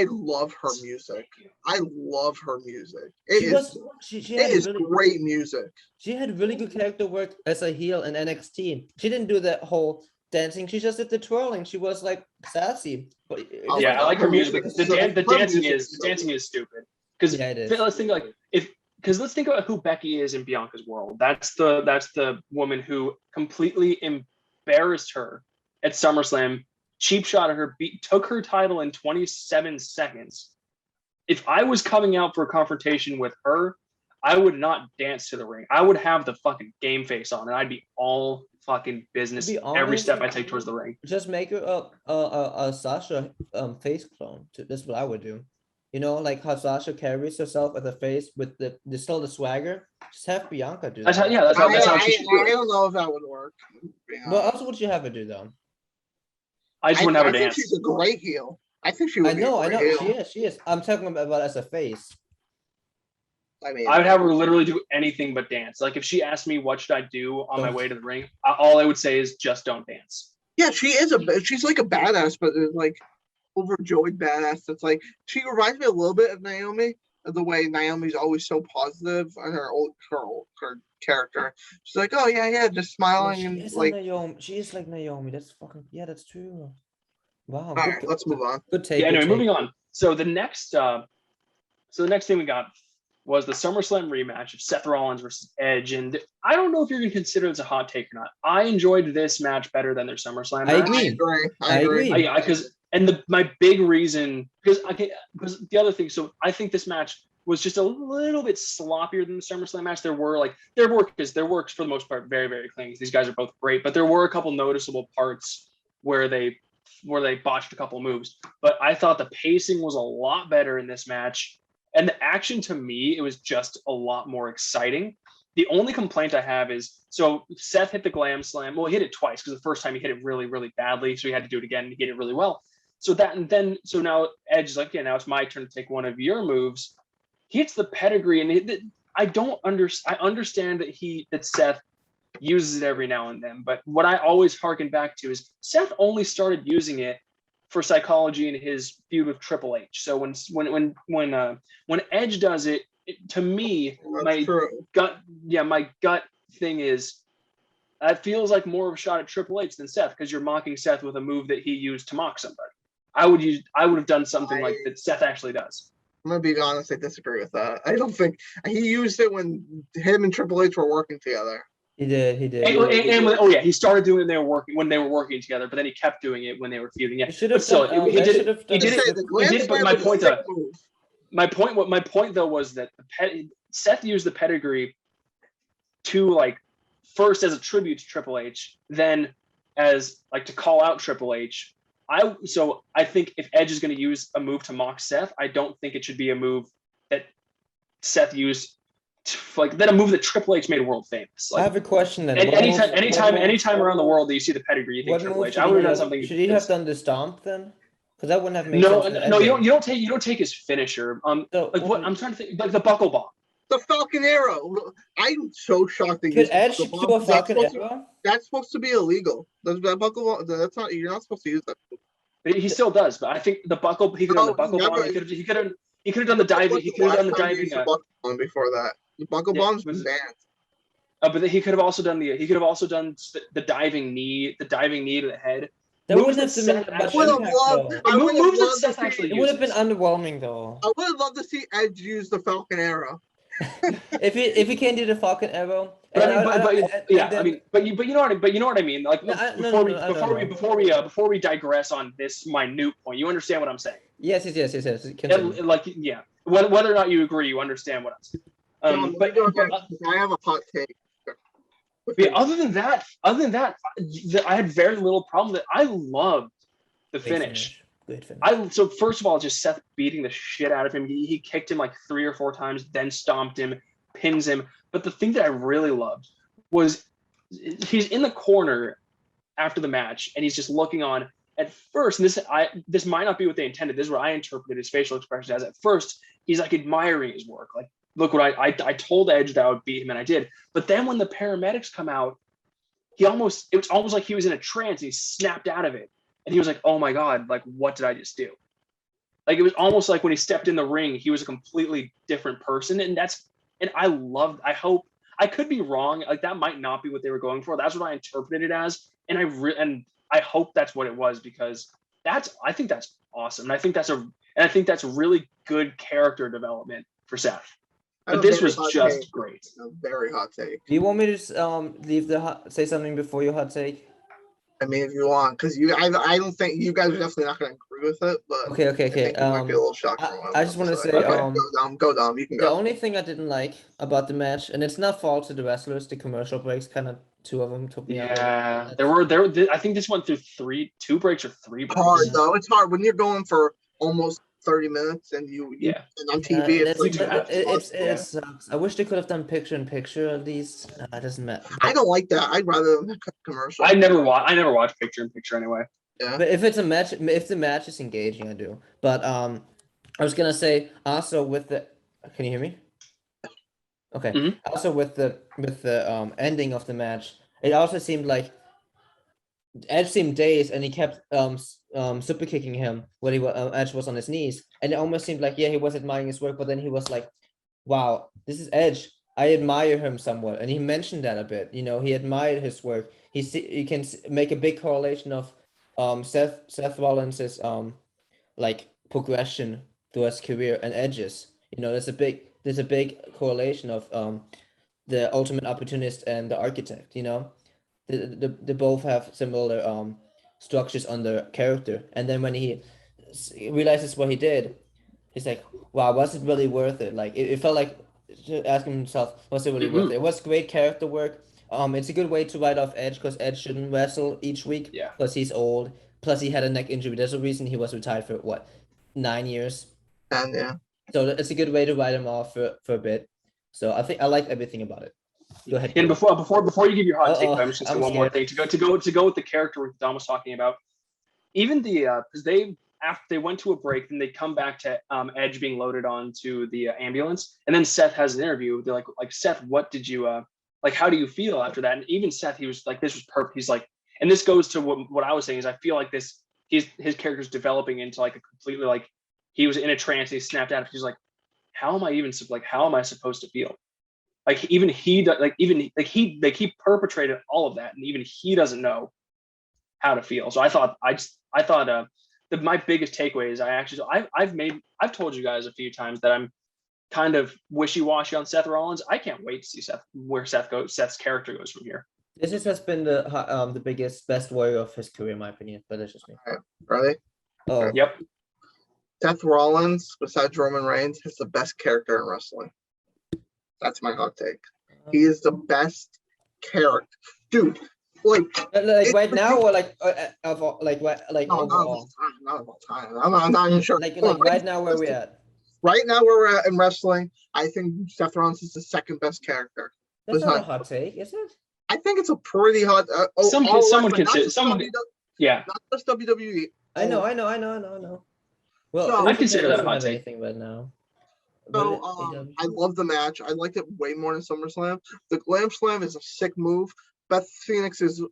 love her music. I love her music. It is great music. She had really good character work as a heel in NXT. She didn't do the whole dancing. She just did the twirling. She was like sassy. But I like her music. The dancing is stupid. Because let's think, like, because let's think about who Becky is in Bianca's world. That's the woman who completely embarrassed her at SummerSlam, cheap shot at her, took her title in 27 seconds. If I was coming out for a confrontation with her, I would not dance to the ring. I would have the fucking game face on, and I'd be all fucking business every step I take towards the ring. Just make her a Sasha face clone. That's what I would do. You know, like how Sasha carries herself as a face with the still the swagger. Just have Bianca do that. That's how she should do I it. don't know if that would work. What else would you have her do though? I just wouldn't have her I think dance. she's a great heel. I think she would. I know. Heel. She is. I'm talking about as a face. I mean, I would have her literally do anything but dance. Like if she asked me what should I do on my way to the ring, all I would say is just don't dance. Yeah, she's like a badass, but it's like overjoyed badass. It's like she reminds me a little bit of Naomi, of the way Naomi's always so positive on her character. She's like, oh yeah, just smiling and like Naomi. She is like Naomi. That's true. Wow. All right, let's move on. Good take. Yeah. Anyway, moving on. So the next thing we got was the Summerslam rematch of Seth Rollins versus Edge. And I don't know if you're going to consider this a hot take or not. I enjoyed this match better than their SummerSlam match. I agree. My big reason, because the other thing, so I think this match was just a little bit sloppier than the SummerSlam match. There works for the most part very, very clean. These guys are both great, but there were a couple noticeable parts where they botched a couple moves. But I thought the pacing was a lot better in this match. And the action, to me, it was just a lot more exciting. The only complaint I have is, so Seth hit the Glam Slam. Well, he hit it twice because the first time he hit it really, really badly. So he had to do it again and he hit it really well. So now Edge is like, yeah, now it's my turn to take one of your moves. He hits the pedigree, and I understand that Seth uses it every now and then. But what I always harken back to is Seth only started using it for psychology in his feud with Triple H. So when Edge does it, to me, my gut thing is that feels like more of a shot at Triple H than Seth, because you're mocking Seth with a move that he used to mock somebody. I would have done something like that Seth actually does. I'm gonna be honest, I disagree with that. I don't think he used it when him and Triple H were working together. He did. He started doing it when they were working together, but then he kept doing it when they were feuding. Yeah, he did it. But my point though was that Seth used the pedigree to, like, first as a tribute to Triple H, then as like to call out Triple H. I think if Edge is going to use a move to mock Seth, I don't think it should be a move that Seth used. A move that Triple H made world famous. Like, I have a question then. Anytime around the world that you see the pedigree, you think Triple H. I would have done something. Should he have done the stomp then? Because that wouldn't have made sense. No, you don't take his finisher. I'm trying to think, like the buckle bomb. The Falcon Arrow. I'm so shocked that could Edge do a Falcon Arrow? That's supposed to be illegal. That buckle bomb. That's not. You're not supposed to use that. But he still does. But I think the buckle. He could have done the buckle bomb. He could have done the diving. He could have done the diving. Before that, the buckle bomb's been banned. But he could have also done the diving knee. The diving knee to the head. That wouldn't have been much impact, though. It would have been underwhelming though. I would have loved to see Edge use the Falcon Arrow. if he can't do the Falcon Arrow, but you know what I mean. Like before we digress on this minute point, you understand what I'm saying? Yes. Whether or not you agree, you understand what I'm saying. I have a hot take. Yeah, other than that, I had very little problem with it. I loved the finish. Good finish. So first of all, just Seth beating the shit out of him. He kicked him like 3 or 4 times, then stomped him, pins him. But the thing that I really loved was he's in the corner after the match, and he's just looking on. At first, and this might not be what they intended. This is what I interpreted his facial expression as. At first, he's like admiring his work, like, look what I told Edge that I would beat him, and I did. But then when the paramedics come out, it was almost like he was in a trance. And he snapped out of it, and he was like, "Oh my God! Like, what did I just do?" Like, it was almost like when he stepped in the ring, he was a completely different person, and I loved. I hope I could be wrong. Like, that might not be what they were going for. That's what I interpreted it as, and I hope that's what it was, because I think that's awesome, and I think that's really good character development for Seth. I have But a this very was hot just take. great. A very hot take. Do you want me to leave say something before your hot take? I mean, if you want, because I don't think you guys are definitely not going to agree with it, but Okay. I think you might be a little shocked from what I'm I just want to say, Okay. Go Dom, you can the go. only thing I didn't like about the match, and it's not fault to the wrestlers, the commercial breaks, kind of two of them took me out. Yeah, there were. I think this went through two breaks or three breaks. Hard Yeah. though. It's hard when you're going for almost 30 minutes and Yeah. and on TV it's like It sucks. I wish they could have done picture in picture at least. It doesn't matter. I don't like that. I'd rather them cut commercial. I never watch picture in picture anyway. Yeah. But if it's a match, if the match is engaging, I do. But I was gonna say also with the. Can you hear me? Okay. Mhm. Also with the ending of the match, it also seemed like Edge seemed dazed, and he kept super kicking him when Edge was on his knees, and it almost seemed like he was admiring his work, but then he was like, "Wow, this is Edge. I admire him somewhat," and he mentioned that a bit. He admired his work. You can make a big correlation of Seth Rollins's like progression through his career and Edge's. There's a big correlation of the Ultimate Opportunist and the Architect. They both have similar structures on their character, and then when he realizes what he did, he's like, wow, was it really worth it? Like it felt like asking himself, was it really worth it? It was great character work. It's a good way to write off Edge, because Edge shouldn't wrestle each week. Yeah. Plus he's old, plus he had a neck injury. There's a reason he was retired for 9 years. And yeah. So it's a good way to write him off for a bit. So I think I like everything about it. Go ahead. And before you give your hot take, I'm just gonna say I'm one more scared. thing to go with the character Dom was talking about. Even because after they went to a break, then they come back to Edge being loaded onto the ambulance, and then Seth has an interview. They're like Seth, what did you how do you feel after that? And even Seth, he was like, this was perfect. He's like, and this goes to what I was saying is I feel like his character's developing into like a completely like he was in a trance and he snapped out. He's like, how am I supposed to feel? Like even he perpetrated all of that, and even he doesn't know how to feel. So I thought my biggest takeaway is I've told you guys a few times that I'm kind of wishy-washy on Seth Rollins. I can't wait to see Seth's character goes from here. This has been the biggest, best warrior of his career, in my opinion. But that's just me. Ready? Oh, Yep. Seth Rollins, besides Roman Reigns, is the best character in wrestling. That's my hot take. He is the best character, dude. Like right now, or like no, overall? not of all time. I'm not even sure. Like right now, where we at? Right now, where we're at in wrestling, I think Seth Rollins is the second best character. That's not a hot take, is it? I think it's a pretty hot. Someone consider someone. Yeah, not just WWE. I know. Well, So, I'd consider that a hot have take. anything right now. So But I love the match. I liked it way more than SummerSlam. The Glam Slam is a sick move. Beth Phoenix is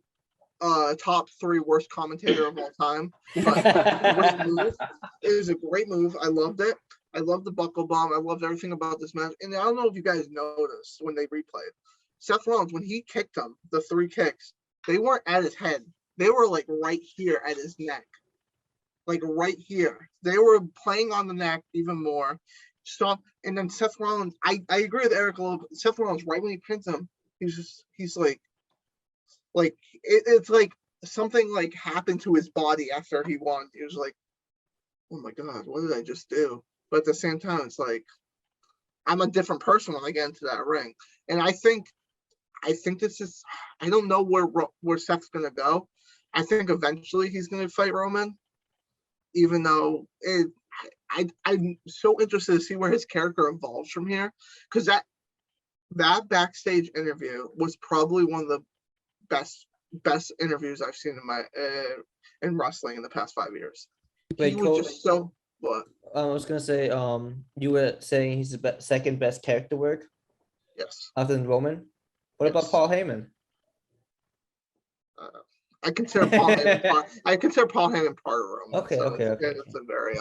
top 3 worst commentator of all time. But great move. It was a great move. I loved it. I loved the buckle bomb. I loved everything about this match. And I don't know if you guys noticed when they replayed. Seth Rollins, when he kicked him, the 3 kicks, they weren't at his head. They were like right here at his neck. Like right here. They were playing on the neck even more. So, and then Seth Rollins, I agree with Eric a little bit. Seth Rollins, right when he pins him, he's like it's like something like happened to his body after he won. He was like, oh my God, what did I just do? But at the same time, it's like, I'm a different person when I get into that ring. And I think this is, I don't know where Seth's going to go. I think eventually he's going to fight Roman, even though I'm so interested to see where his character evolves from here, because that backstage interview was probably one of the best interviews I've seen in wrestling in the past 5 years. Wait, he was just so what? I was gonna say, you were saying he's the second best character work Yes. other than Roman. What about Yes. Paul Heyman? I consider Paul Heyman part of Roman. Okay. That's a very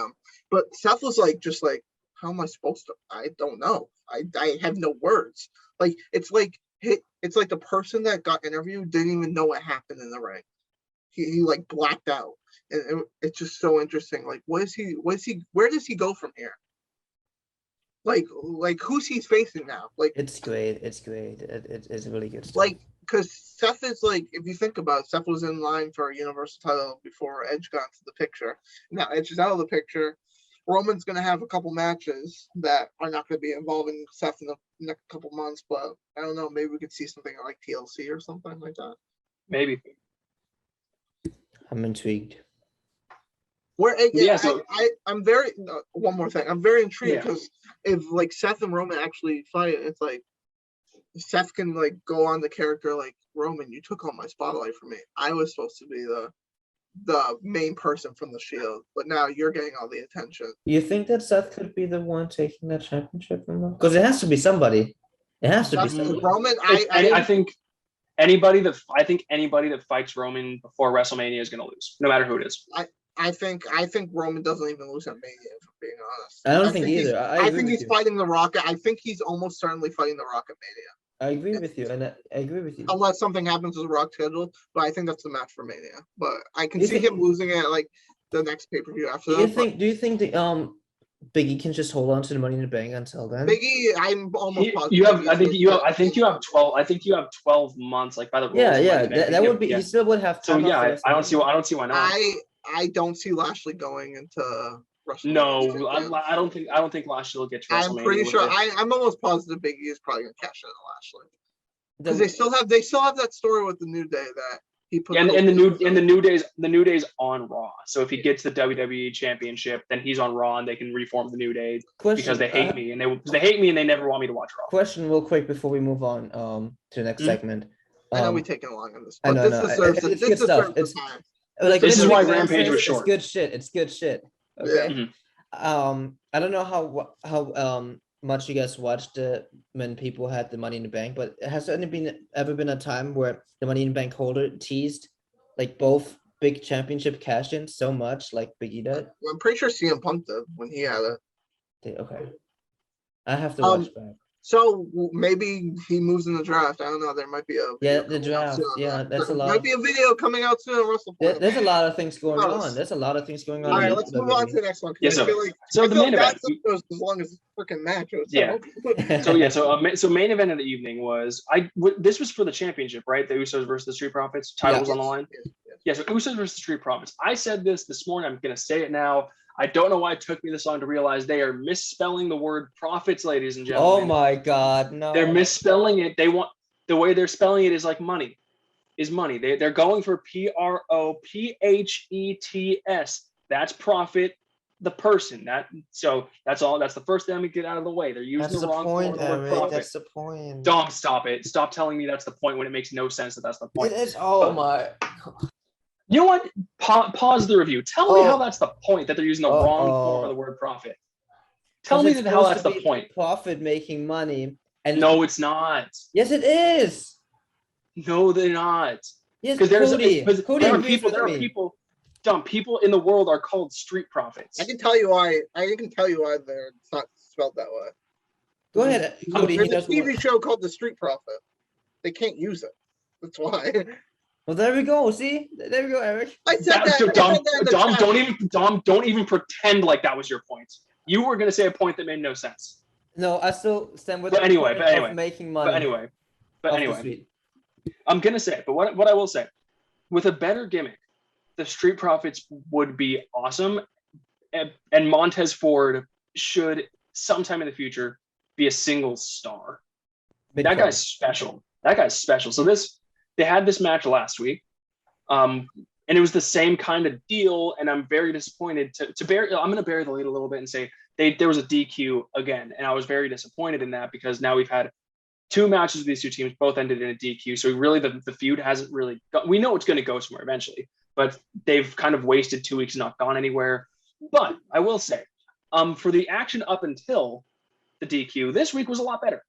But Seth was just like, how am I supposed to? I don't know. I have no words. Like it's like the person that got interviewed didn't even know what happened in the ring. He like blacked out, and it's just so interesting. Like, where does he go from here? Like who's he's facing now? Like It's great. It's great. It's really good stuff. like because Seth is like, if you think about it, Seth was in line for a Universal title before Edge got into the picture. Now Edge is out of the picture. Roman's going to have a couple matches that are not going to be involving Seth in the next couple months, but I don't know. Maybe we could see something like TLC or something like that. Maybe. I'm intrigued. I'm very one more thing. I'm very intrigued because if like Seth and Roman actually fight, it's like Seth can like go on the character like, Roman, you took all my spotlight from me. I was supposed to be the main person from the Shield, but now you're getting all the attention. You think that Seth could be the one taking that championship from them? Because it has to be somebody. It has to be somebody. Roman. I think anybody that fights Roman before WrestleMania is going to lose, no matter who it is. I think Roman doesn't even lose at Mania, if I'm being honest. I don't think either. I think he's fighting The Rock. I think he's almost certainly fighting The Rock at Mania. I agree with you, and I agree with you. Unless something happens with The Rock's schedule, but I think that's the match for Mania. But I can see him losing it at like the next pay-per-view after that. Do you think the Biggie can just hold on to the Money in the Bank until then? Biggie, I'm almost positive. I think you have 12. I think you have 12 months, like by the rules. Yeah. That would be. He still would have time. So yeah, I don't see why not. I don't see Lashley going into WrestleMania. No, I don't think Lashley will get to WrestleMania. I'm pretty sure. I'm almost positive Biggie is probably gonna cash in on Lashley because they still have that story with the New Day that he put. And the New Day's on Raw. So if he gets the WWE Championship, then he's on Raw, and they can reform the New Day because they hate me and they never want me to watch Raw. Question, real quick, before we move on to the next segment. I know we're taking long on this, but this good stuff. Like this is why Rampage was short. It's good shit. Okay. Yeah. I don't know how much you guys watched when people had the Money in the Bank, but has there ever been a time where the Money in the Bank holder teased like both big championship cash-ins so much like Biggie did? I'm pretty sure CM Punk did when he had it. Okay. I have to watch back. So maybe he moves in the draft. I don't know. There might be the draft. Yeah, that's a lot. Might be a video coming out soon on WrestlePoint. There's a lot of things going on. All right, let's move on to the next one. Yes, so the main event goes as long as the freaking match. So main event of the evening was this was for the championship, right? The Usos versus the Street Profits. Titles on the line. Yes. So Usos versus the Street Profits. I said this morning. I'm gonna say it now. I don't know why it took me this long to realize they are misspelling the word profits, ladies and gentlemen. Oh my God, no. They're misspelling it. They want the way they're spelling it is like money. Is money. They're going for PROPHETS. That's profit, the person. That's all. That's the first thing I'm gonna get out of the way. They're using the wrong point, word profit. That's the point. Dom, stop it. Stop telling me that's the point when it makes no sense that that's the point. It is. Oh my. You know what? Pause the review. Tell me how that's the point that they're using the wrong form of the word profit. Tell me how that's the point. Profit making money. And no, it's not. Yes, it is. No, they're not. Yes, because there are people. Dumb people in the world are called street profits. I can tell you why. They're not spelled that way. Go ahead, Cody. There's a TV show called The Street Profit. They can't use it. That's why. Well, there we go. See, there we go, Eric. I said that. Dom, don't even pretend like that was your point. You were going to say a point that made no sense. No, I still stand with. But anyway, making money. But anyway, I'm going to say it. But what I will say, with a better gimmick, the Street Profits would be awesome, and Montez Ford should sometime in the future be a single star. That guy's special. So they had this match last week, and it was the same kind of deal. And I'm very disappointed I'm going to bury the lead a little bit and say there was a DQ again, and I was very disappointed in that because now we've had two matches with these two teams, both ended in a DQ. So really, the feud hasn't really. We know it's going to go somewhere eventually, but they've kind of wasted 2 weeks and not gone anywhere. But I will say, for the action up until the DQ, this week was a lot better.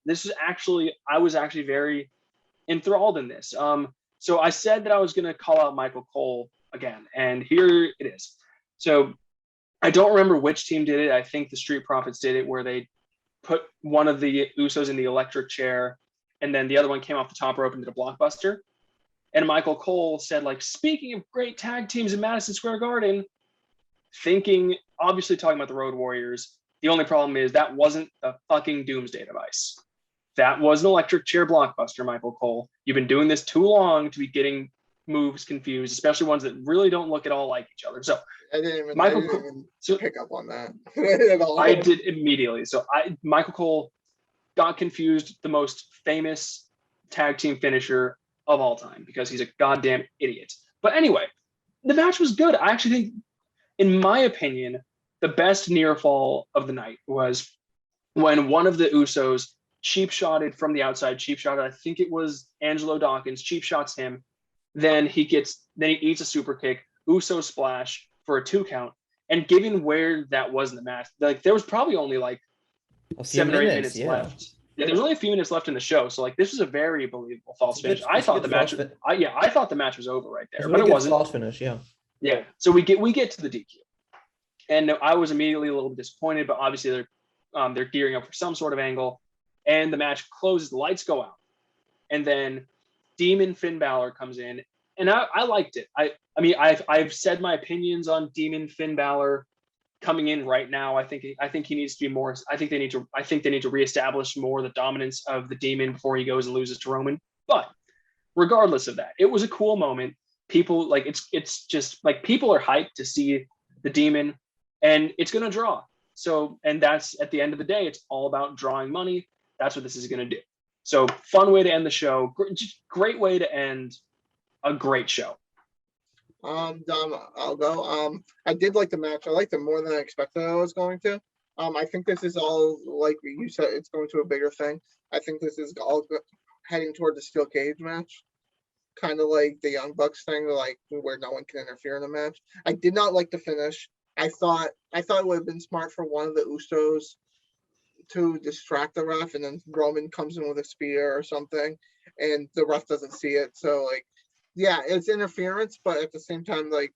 I was actually very enthralled in this. So I said that I was going to call out Michael Cole again, and here it is. So I don't remember which team did it. I think the Street Profits did it, where they put one of the Usos in the electric chair, and then the other one came off the top rope and did a blockbuster. And Michael Cole said, like, speaking of great tag teams in Madison Square Garden, obviously talking about the Road Warriors, The only problem is that wasn't a fucking doomsday device. That was an electric chair blockbuster, Michael Cole. You've been doing this too long to be getting moves confused, especially ones that really don't look at all like each other. So I didn't Michael even Cole, pick up on that at all. I did immediately. So Michael Cole got confused, the most famous tag team finisher of all time, because he's a goddamn idiot. But anyway, the match was good. I actually think, in my opinion, the best near fall of the night was when one of the Usos cheap shotted from the outside, I think it was Angelo Dawkins, cheap shots him. Then he eats a super kick, Uso splash for a 2 count. And given where that was in the match, like there was probably only like 7 or 8 minutes left. Yeah, there's only a few minutes left in the show, so like this was a very believable false finish. I thought the match was over right there, but it wasn't. False finish, yeah. Yeah, so we get to the DQ, and I was immediately a little bit disappointed, but obviously they're gearing up for some sort of angle, and the match closes, the lights go out, and then Demon Finn Balor comes in, and I liked it. I mean I've said my opinions on Demon Finn Balor coming in right now. I think he needs to be more. I think they need to reestablish more the dominance of the Demon before he goes and loses to Roman. But regardless of that, it was a cool moment. People like it's just like people are hyped to see the Demon, and it's gonna draw. So, and that's at the end of the day, it's all about drawing money. That's what this is gonna do. So, fun way to end the show. Great way to end a great show. Dom, I'll go. I did like the match. I liked it more than I expected I was going to. I think this is all, like you said, it's going to a bigger thing. I think this is all heading toward the steel cage match, kind of like the Young Bucks thing, like where no one can interfere in the match. I did not like the finish. I thought it would have been smart for one of the Usos to distract the ref, and then Roman comes in with a spear or something, and the ref doesn't see it. So like, yeah, it's interference, but at the same time, like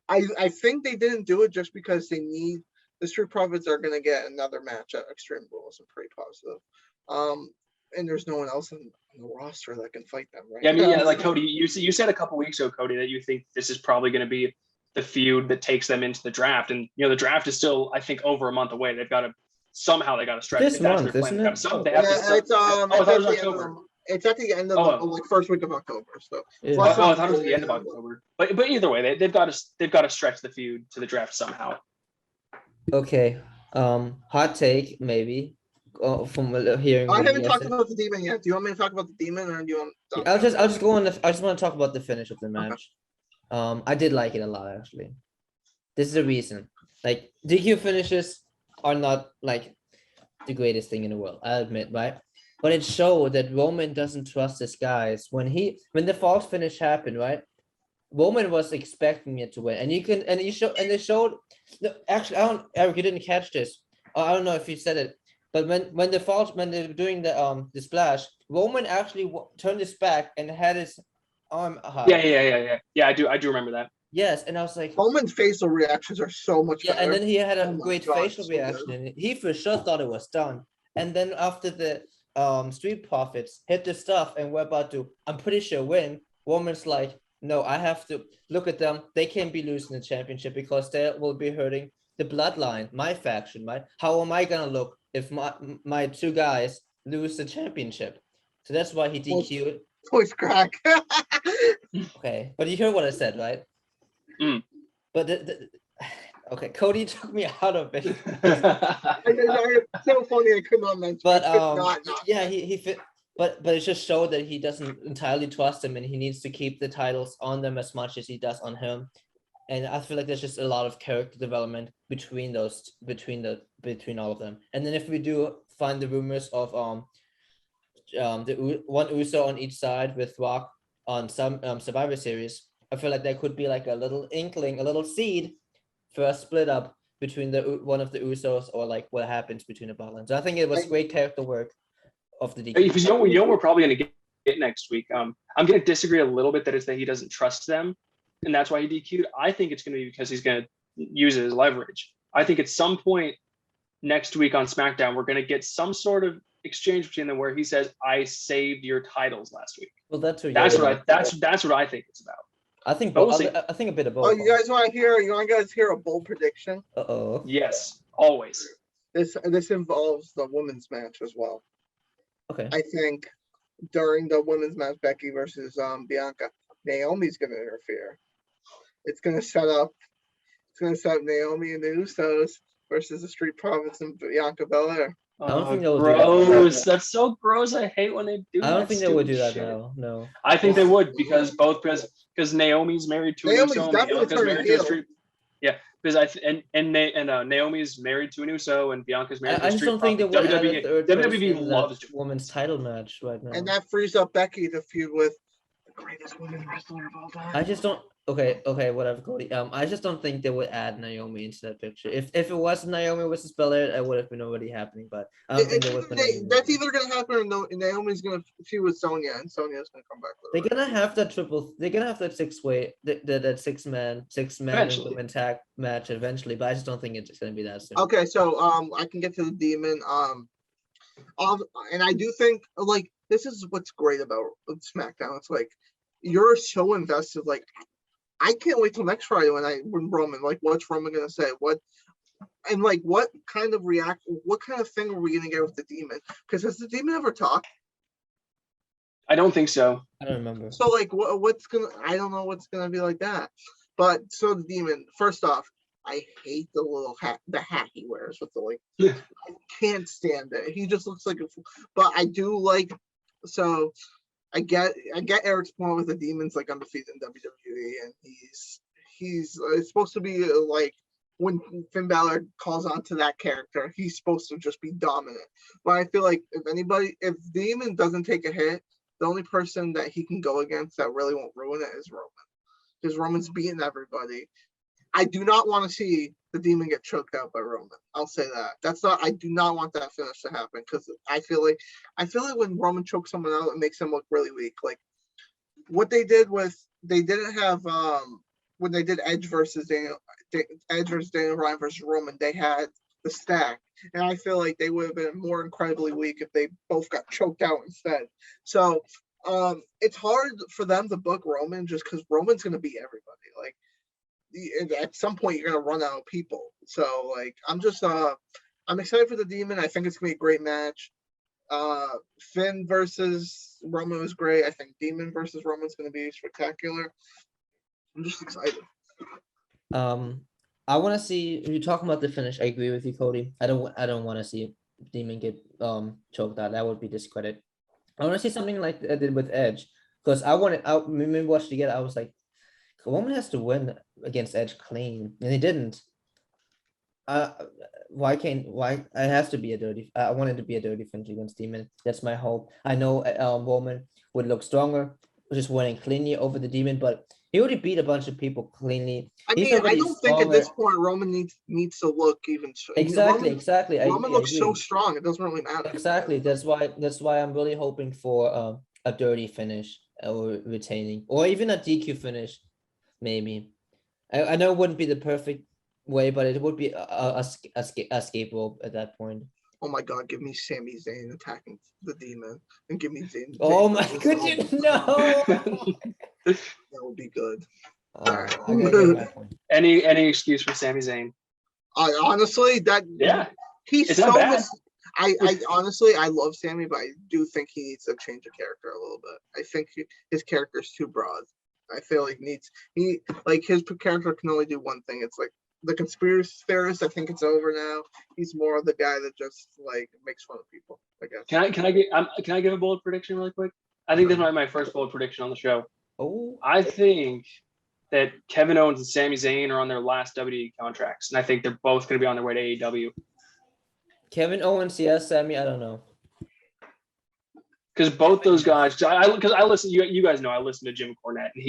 I think they didn't do it just because they need the Street Profits are going to get another match at Extreme Rules. I'm pretty positive. And there's no one else on the roster that can fight them, right? Yeah, I mean, yeah, like Cody, you said a couple weeks ago, Cody, that you think this is probably going to be the feud that takes them into the draft, and the draft is still, I think, over a month away. They've got to stretch this month, isn't it? It's at the end of the first week of October. So yeah. I thought it was the end of October. But either way, they've got to stretch the feud to the draft somehow. Okay. Hot take maybe. From hearing. I haven't talked about the Demon yet. Do you want me to talk about the Demon, or do you want? I'll just go on. I just want to talk about the finish of the match. Okay. I did like it a lot actually. This is the reason. Like DQ finishes are not like the greatest thing in the world. I admit, right? But it showed that Roman doesn't trust his guys. When the false finish happened, right? Roman was expecting it to win, and they showed. No, actually, Eric, you didn't catch this. I don't know if you said it, but when they were doing the splash, Roman actually turned his back and had his arm high. Yeah. I do remember that. Yes, and I was like, Roman's facial reactions are so much better. And then he had a great facial reaction, and he for sure thought it was done. And then after the Street Profits hit the stuff and we're about to, I'm pretty sure, win, Roman's like, no, I have to look at them. They can't be losing the championship because they will be hurting the bloodline, my faction, right? How am I gonna look if my two guys lose the championship? So that's why he DQ'd. Voice crack. Okay, but you heard what I said, right? Mm. But okay, Cody took me out of it. It's so funny I could not mention. But yeah, he fit. But it just showed that he doesn't entirely trust him, and he needs to keep the titles on them as much as he does on him. And I feel like there's just a lot of character development between all of them. And then if we do find the rumors of the one Uso on each side with Rock on some Survivor Series, I feel like there could be like a little inkling, a little seed for a split up between one of the Usos, or like what happens between the bloodlines. So I think it was great character work of the DQ. Because we're probably going to get next week. I'm going to disagree a little bit that it's that he doesn't trust them, and that's why he DQ'd. I think it's going to be because he's going to use it as leverage. I think at some point next week on SmackDown, we're going to get some sort of exchange between them where he says, "I saved your titles last week." Well, that's what I think it's about. I think But we'll see. I think a bit of both. Oh, you guys want to hear? You want guys hear a bold prediction? Uh-oh. Yes, always. This involves the women's match as well. Okay. I think during the women's match, Becky versus Bianca, Naomi's going to interfere. It's going to set up Naomi and the Usos versus the Street Profits and Bianca Belair. I don't think they would do that. Gross. That's so gross. I hate when they do that. I don't think they would do that shit. now. No. I think they would because Naomi's married to Naomi's an Uso and definitely Bianca's turning married to a heel. Street. Yeah, because Naomi's married to an Uso and Bianca's married to I a just Street don't think they Profit. would add a third person WWE in loves that women's title match right now. And that frees up Becky to feud with the greatest women's wrestler of all time. I just don't. Okay, whatever, Cody. I just don't think they would add Naomi into that picture. If it was Naomi versus Belair, it would have been already happening. But I don't think there was. That's either gonna happen or Naomi's gonna feud with Sonya, and Sonya's gonna come back. They're gonna have that triple. They're gonna have that six-way, that six-man women tag match eventually. But I just don't think it's gonna be that soon. Okay, so I can get to the Demon. And I do think like this is what's great about SmackDown. It's like you're so invested. Like I can't wait till next Friday when Roman. Like, what's Roman gonna say? What kind of thing are we gonna get with the Demon? Because has the Demon ever talked? I don't think so. I don't remember. So like, I don't know what's gonna be like that. But so the Demon. First off, I hate the little hat, the hat he wears with the like. Yeah. I can't stand it. He just looks like a fool. But I do like. So I get Eric's point with the Demon's like undefeated in WWE, and he's it's supposed to be like when Finn Balor calls onto that character, he's supposed to just be dominant. But I feel like if Demon doesn't take a hit, the only person that he can go against that really won't ruin it is Roman, because Roman's beating everybody. I do not want to see the Demon get choked out by Roman. I'll say that. I do not want that finish to happen, because I feel like when Roman chokes someone out, it makes him look really weak. Like what they didn't have when they did Edge versus Daniel Bryan versus Roman, they had the stack. And I feel like they would have been more incredibly weak if they both got choked out instead. So it's hard for them to book Roman just because Roman's gonna beat everybody. Like at some point you're gonna run out of people. So like I'm excited for the Demon. I think it's gonna be a great match. Finn versus Roman was great. I think Demon versus Roman's gonna be spectacular. I'm just excited. I want to see. If you're talking about the finish, I agree with you, Cody. I don't want to see Demon get choked out. That would be discredit. I want to see something like I did with Edge, because I remember watched again. I was like, Roman has to win against Edge clean, and he didn't. Why it has to be a dirty? I want it to be a dirty finish against Demon. That's my hope. I know Roman would look stronger just winning cleanly over the Demon, but he already beat a bunch of people cleanly. I don't think at this point Roman needs to look even. Exactly. Roman looks so strong; it doesn't really matter. Exactly. That's why I'm really hoping for a dirty finish or retaining, or even a DQ finish, maybe. I know it wouldn't be the perfect way, but it would be a escape rope at that point. Oh my God! Give me Sami Zayn attacking the Demon, and give me Zayn. Oh my goodness, no! That would be good. All right. Any excuse for Sami Zayn? Honestly, he's it's so. Not bad. I honestly love Sami, but I do think he needs to change the character a little bit. I think his character is too broad. I feel like his character can only do one thing. It's like the conspiracy theorist. I think it's over now. He's more of the guy that just like makes fun of people, I guess. Can I give a bold prediction really quick? I think this might be my first bold prediction on the show. Oh, I think that Kevin Owens and Sami Zayn are on their last WWE contracts, and I think they're both going to be on their way to AEW. Kevin Owens, yes. Sami, I don't know. Because both those guys, because I listen. You guys know I listen to Jim Cornette, and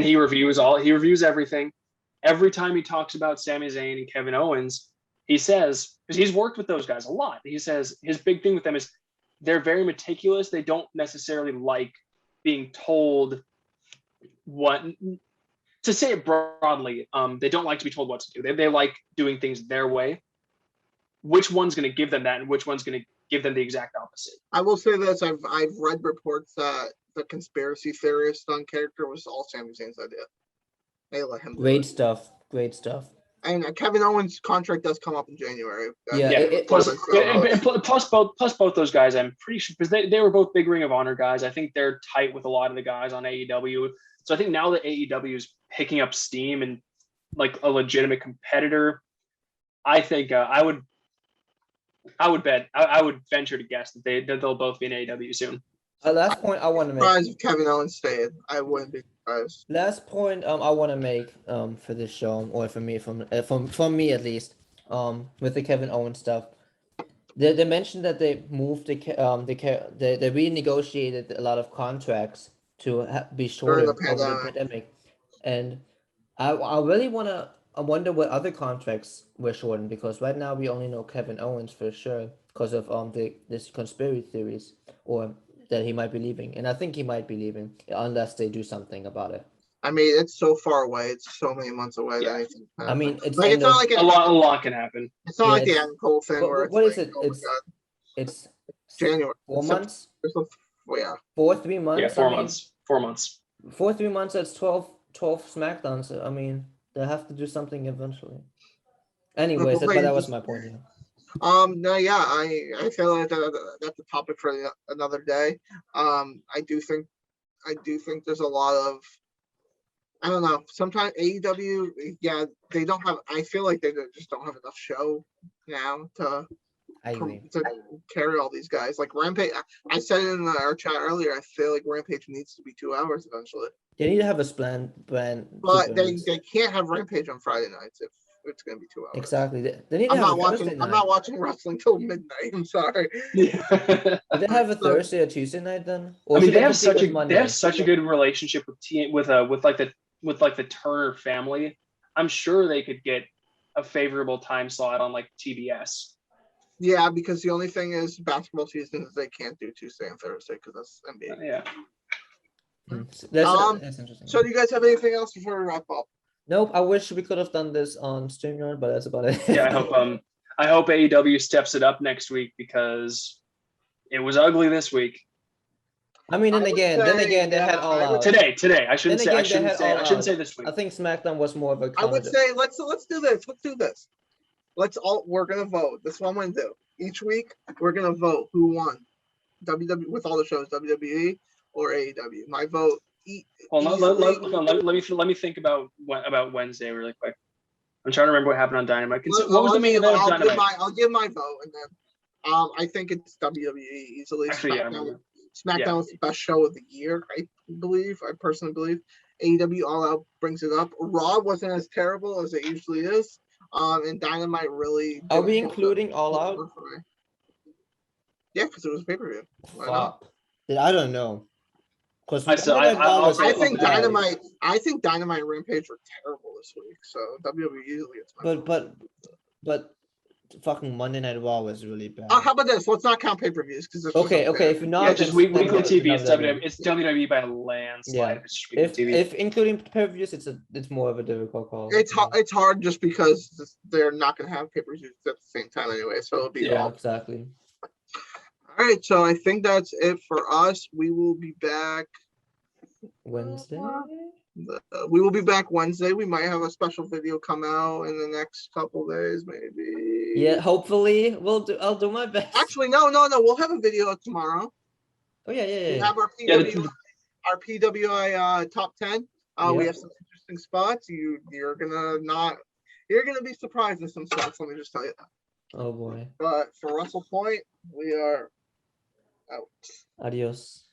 he reviews everything. Every time he talks about Sami Zayn and Kevin Owens, he says, because he's worked with those guys a lot, he says his big thing with them is they're very meticulous. They don't necessarily like being told what to say it broadly. They don't like to be told what to do. They like doing things their way. Which one's going to give them that, and which one's going to give them the exact opposite? I will say this: I've read reports that the conspiracy theorist on character was all Sami Zayn's idea. They let him do Great it. stuff. Great stuff. And Kevin Owens' contract does come up in January. Yeah, Plus both those guys, I'm pretty sure, because they were both big Ring of Honor guys. I think they're tight with a lot of the guys on AEW. So I think now that AEW is picking up steam and like a legitimate competitor, I think I would venture to guess that they'll both be in AEW soon. Last point I want to make. Surprised if Kevin Owens stayed. I wouldn't be surprised. Last point I want to make for this show, or for me, from me at least, with the Kevin Owens stuff. They mentioned that they moved they renegotiated a lot of contracts to be shorter During the over the pandemic, and I really I wonder what other contracts were shortened, because right now we only know Kevin Owens for sure because of this conspiracy theories, or that he might be leaving, and I think he might be leaving unless they do something about it. I mean, it's so far away. It's so many months away. Yeah. That anything can I mean, happen. it's like, it's not like a lot can happen. It's not like the Adam Cole thing where what it's is like, it? It's January. 4 months. Yeah. 3 months. Yeah, 4 months. 4 months. 3 months. That's 12 SmackDowns. I mean, they have to do something eventually. Anyways, but that was my point. Yeah. No, yeah, I feel like that's a topic for another day. I do think there's a lot of, I don't know, sometimes AEW, yeah, they don't have, I feel like they just don't have enough show now to carry all these guys. Like Rampage, I said it in our chat earlier, I feel like Rampage needs to be 2 hours eventually. They need to have a brand. But they can't have Rampage on Friday nights if it's going to be 2 hours. Exactly. They need to I'm have not watching wrestling till midnight. I'm sorry. Yeah. Do they have a Thursday or Tuesday night then? Or I mean, they have such a good relationship with the Turner family. I'm sure they could get a favorable time slot on like TBS. Yeah, because the only thing is basketball season is they can't do Tuesday and Thursday because that's NBA. Yeah. That's interesting. So do you guys have anything else before we wrap up? Nope. I wish we could have done this on StreamYard, but that's about it. Yeah, I hope AEW steps it up next week, because it was ugly this week. I mean, then again, they had All Out today. I shouldn't say this week. I think SmackDown was more of a. I would say let's do this. We're gonna vote. This is what I'm gonna do. Each week we're gonna vote who won WWE with all the shows, WWE or AEW. My vote. Well, let me think about Wednesday really quick. I'm trying to remember what happened on Dynamite. What was the main event of Dynamite? I'll give my vote, and then I think it's WWE easily. Actually, SmackDown was the best show of the year, I personally believe. AEW All Out brings it up. Raw wasn't as terrible as it usually is. And Dynamite really. Are we including All Out? Yeah, because it was a pay-per-view. I don't know. I think Dynamite and Rampage were terrible this week, so WWE easily gets my vote. But fucking Monday Night Raw was really bad. How about this? Let's not count pay-per-views because okay. If you're not, just weekly TV. It's WWE by a landslide. Yeah. If including pay-per-views, it's more of a difficult call. It's hard just because they're not going to have pay-per-views at the same time anyway, so it'll be exactly. All right, so I think that's it for us. We will be back Wednesday. We will be back Wednesday. We might have a special video come out in the next couple days, maybe. Yeah, hopefully. I'll do my best. Actually, no. We'll have a video tomorrow. Oh yeah. We have our PWI top 10. We have some interesting spots. You're gonna be surprised in some spots. Let me just tell you that. Oh boy. But for WrestlePoint, we are out. Adios.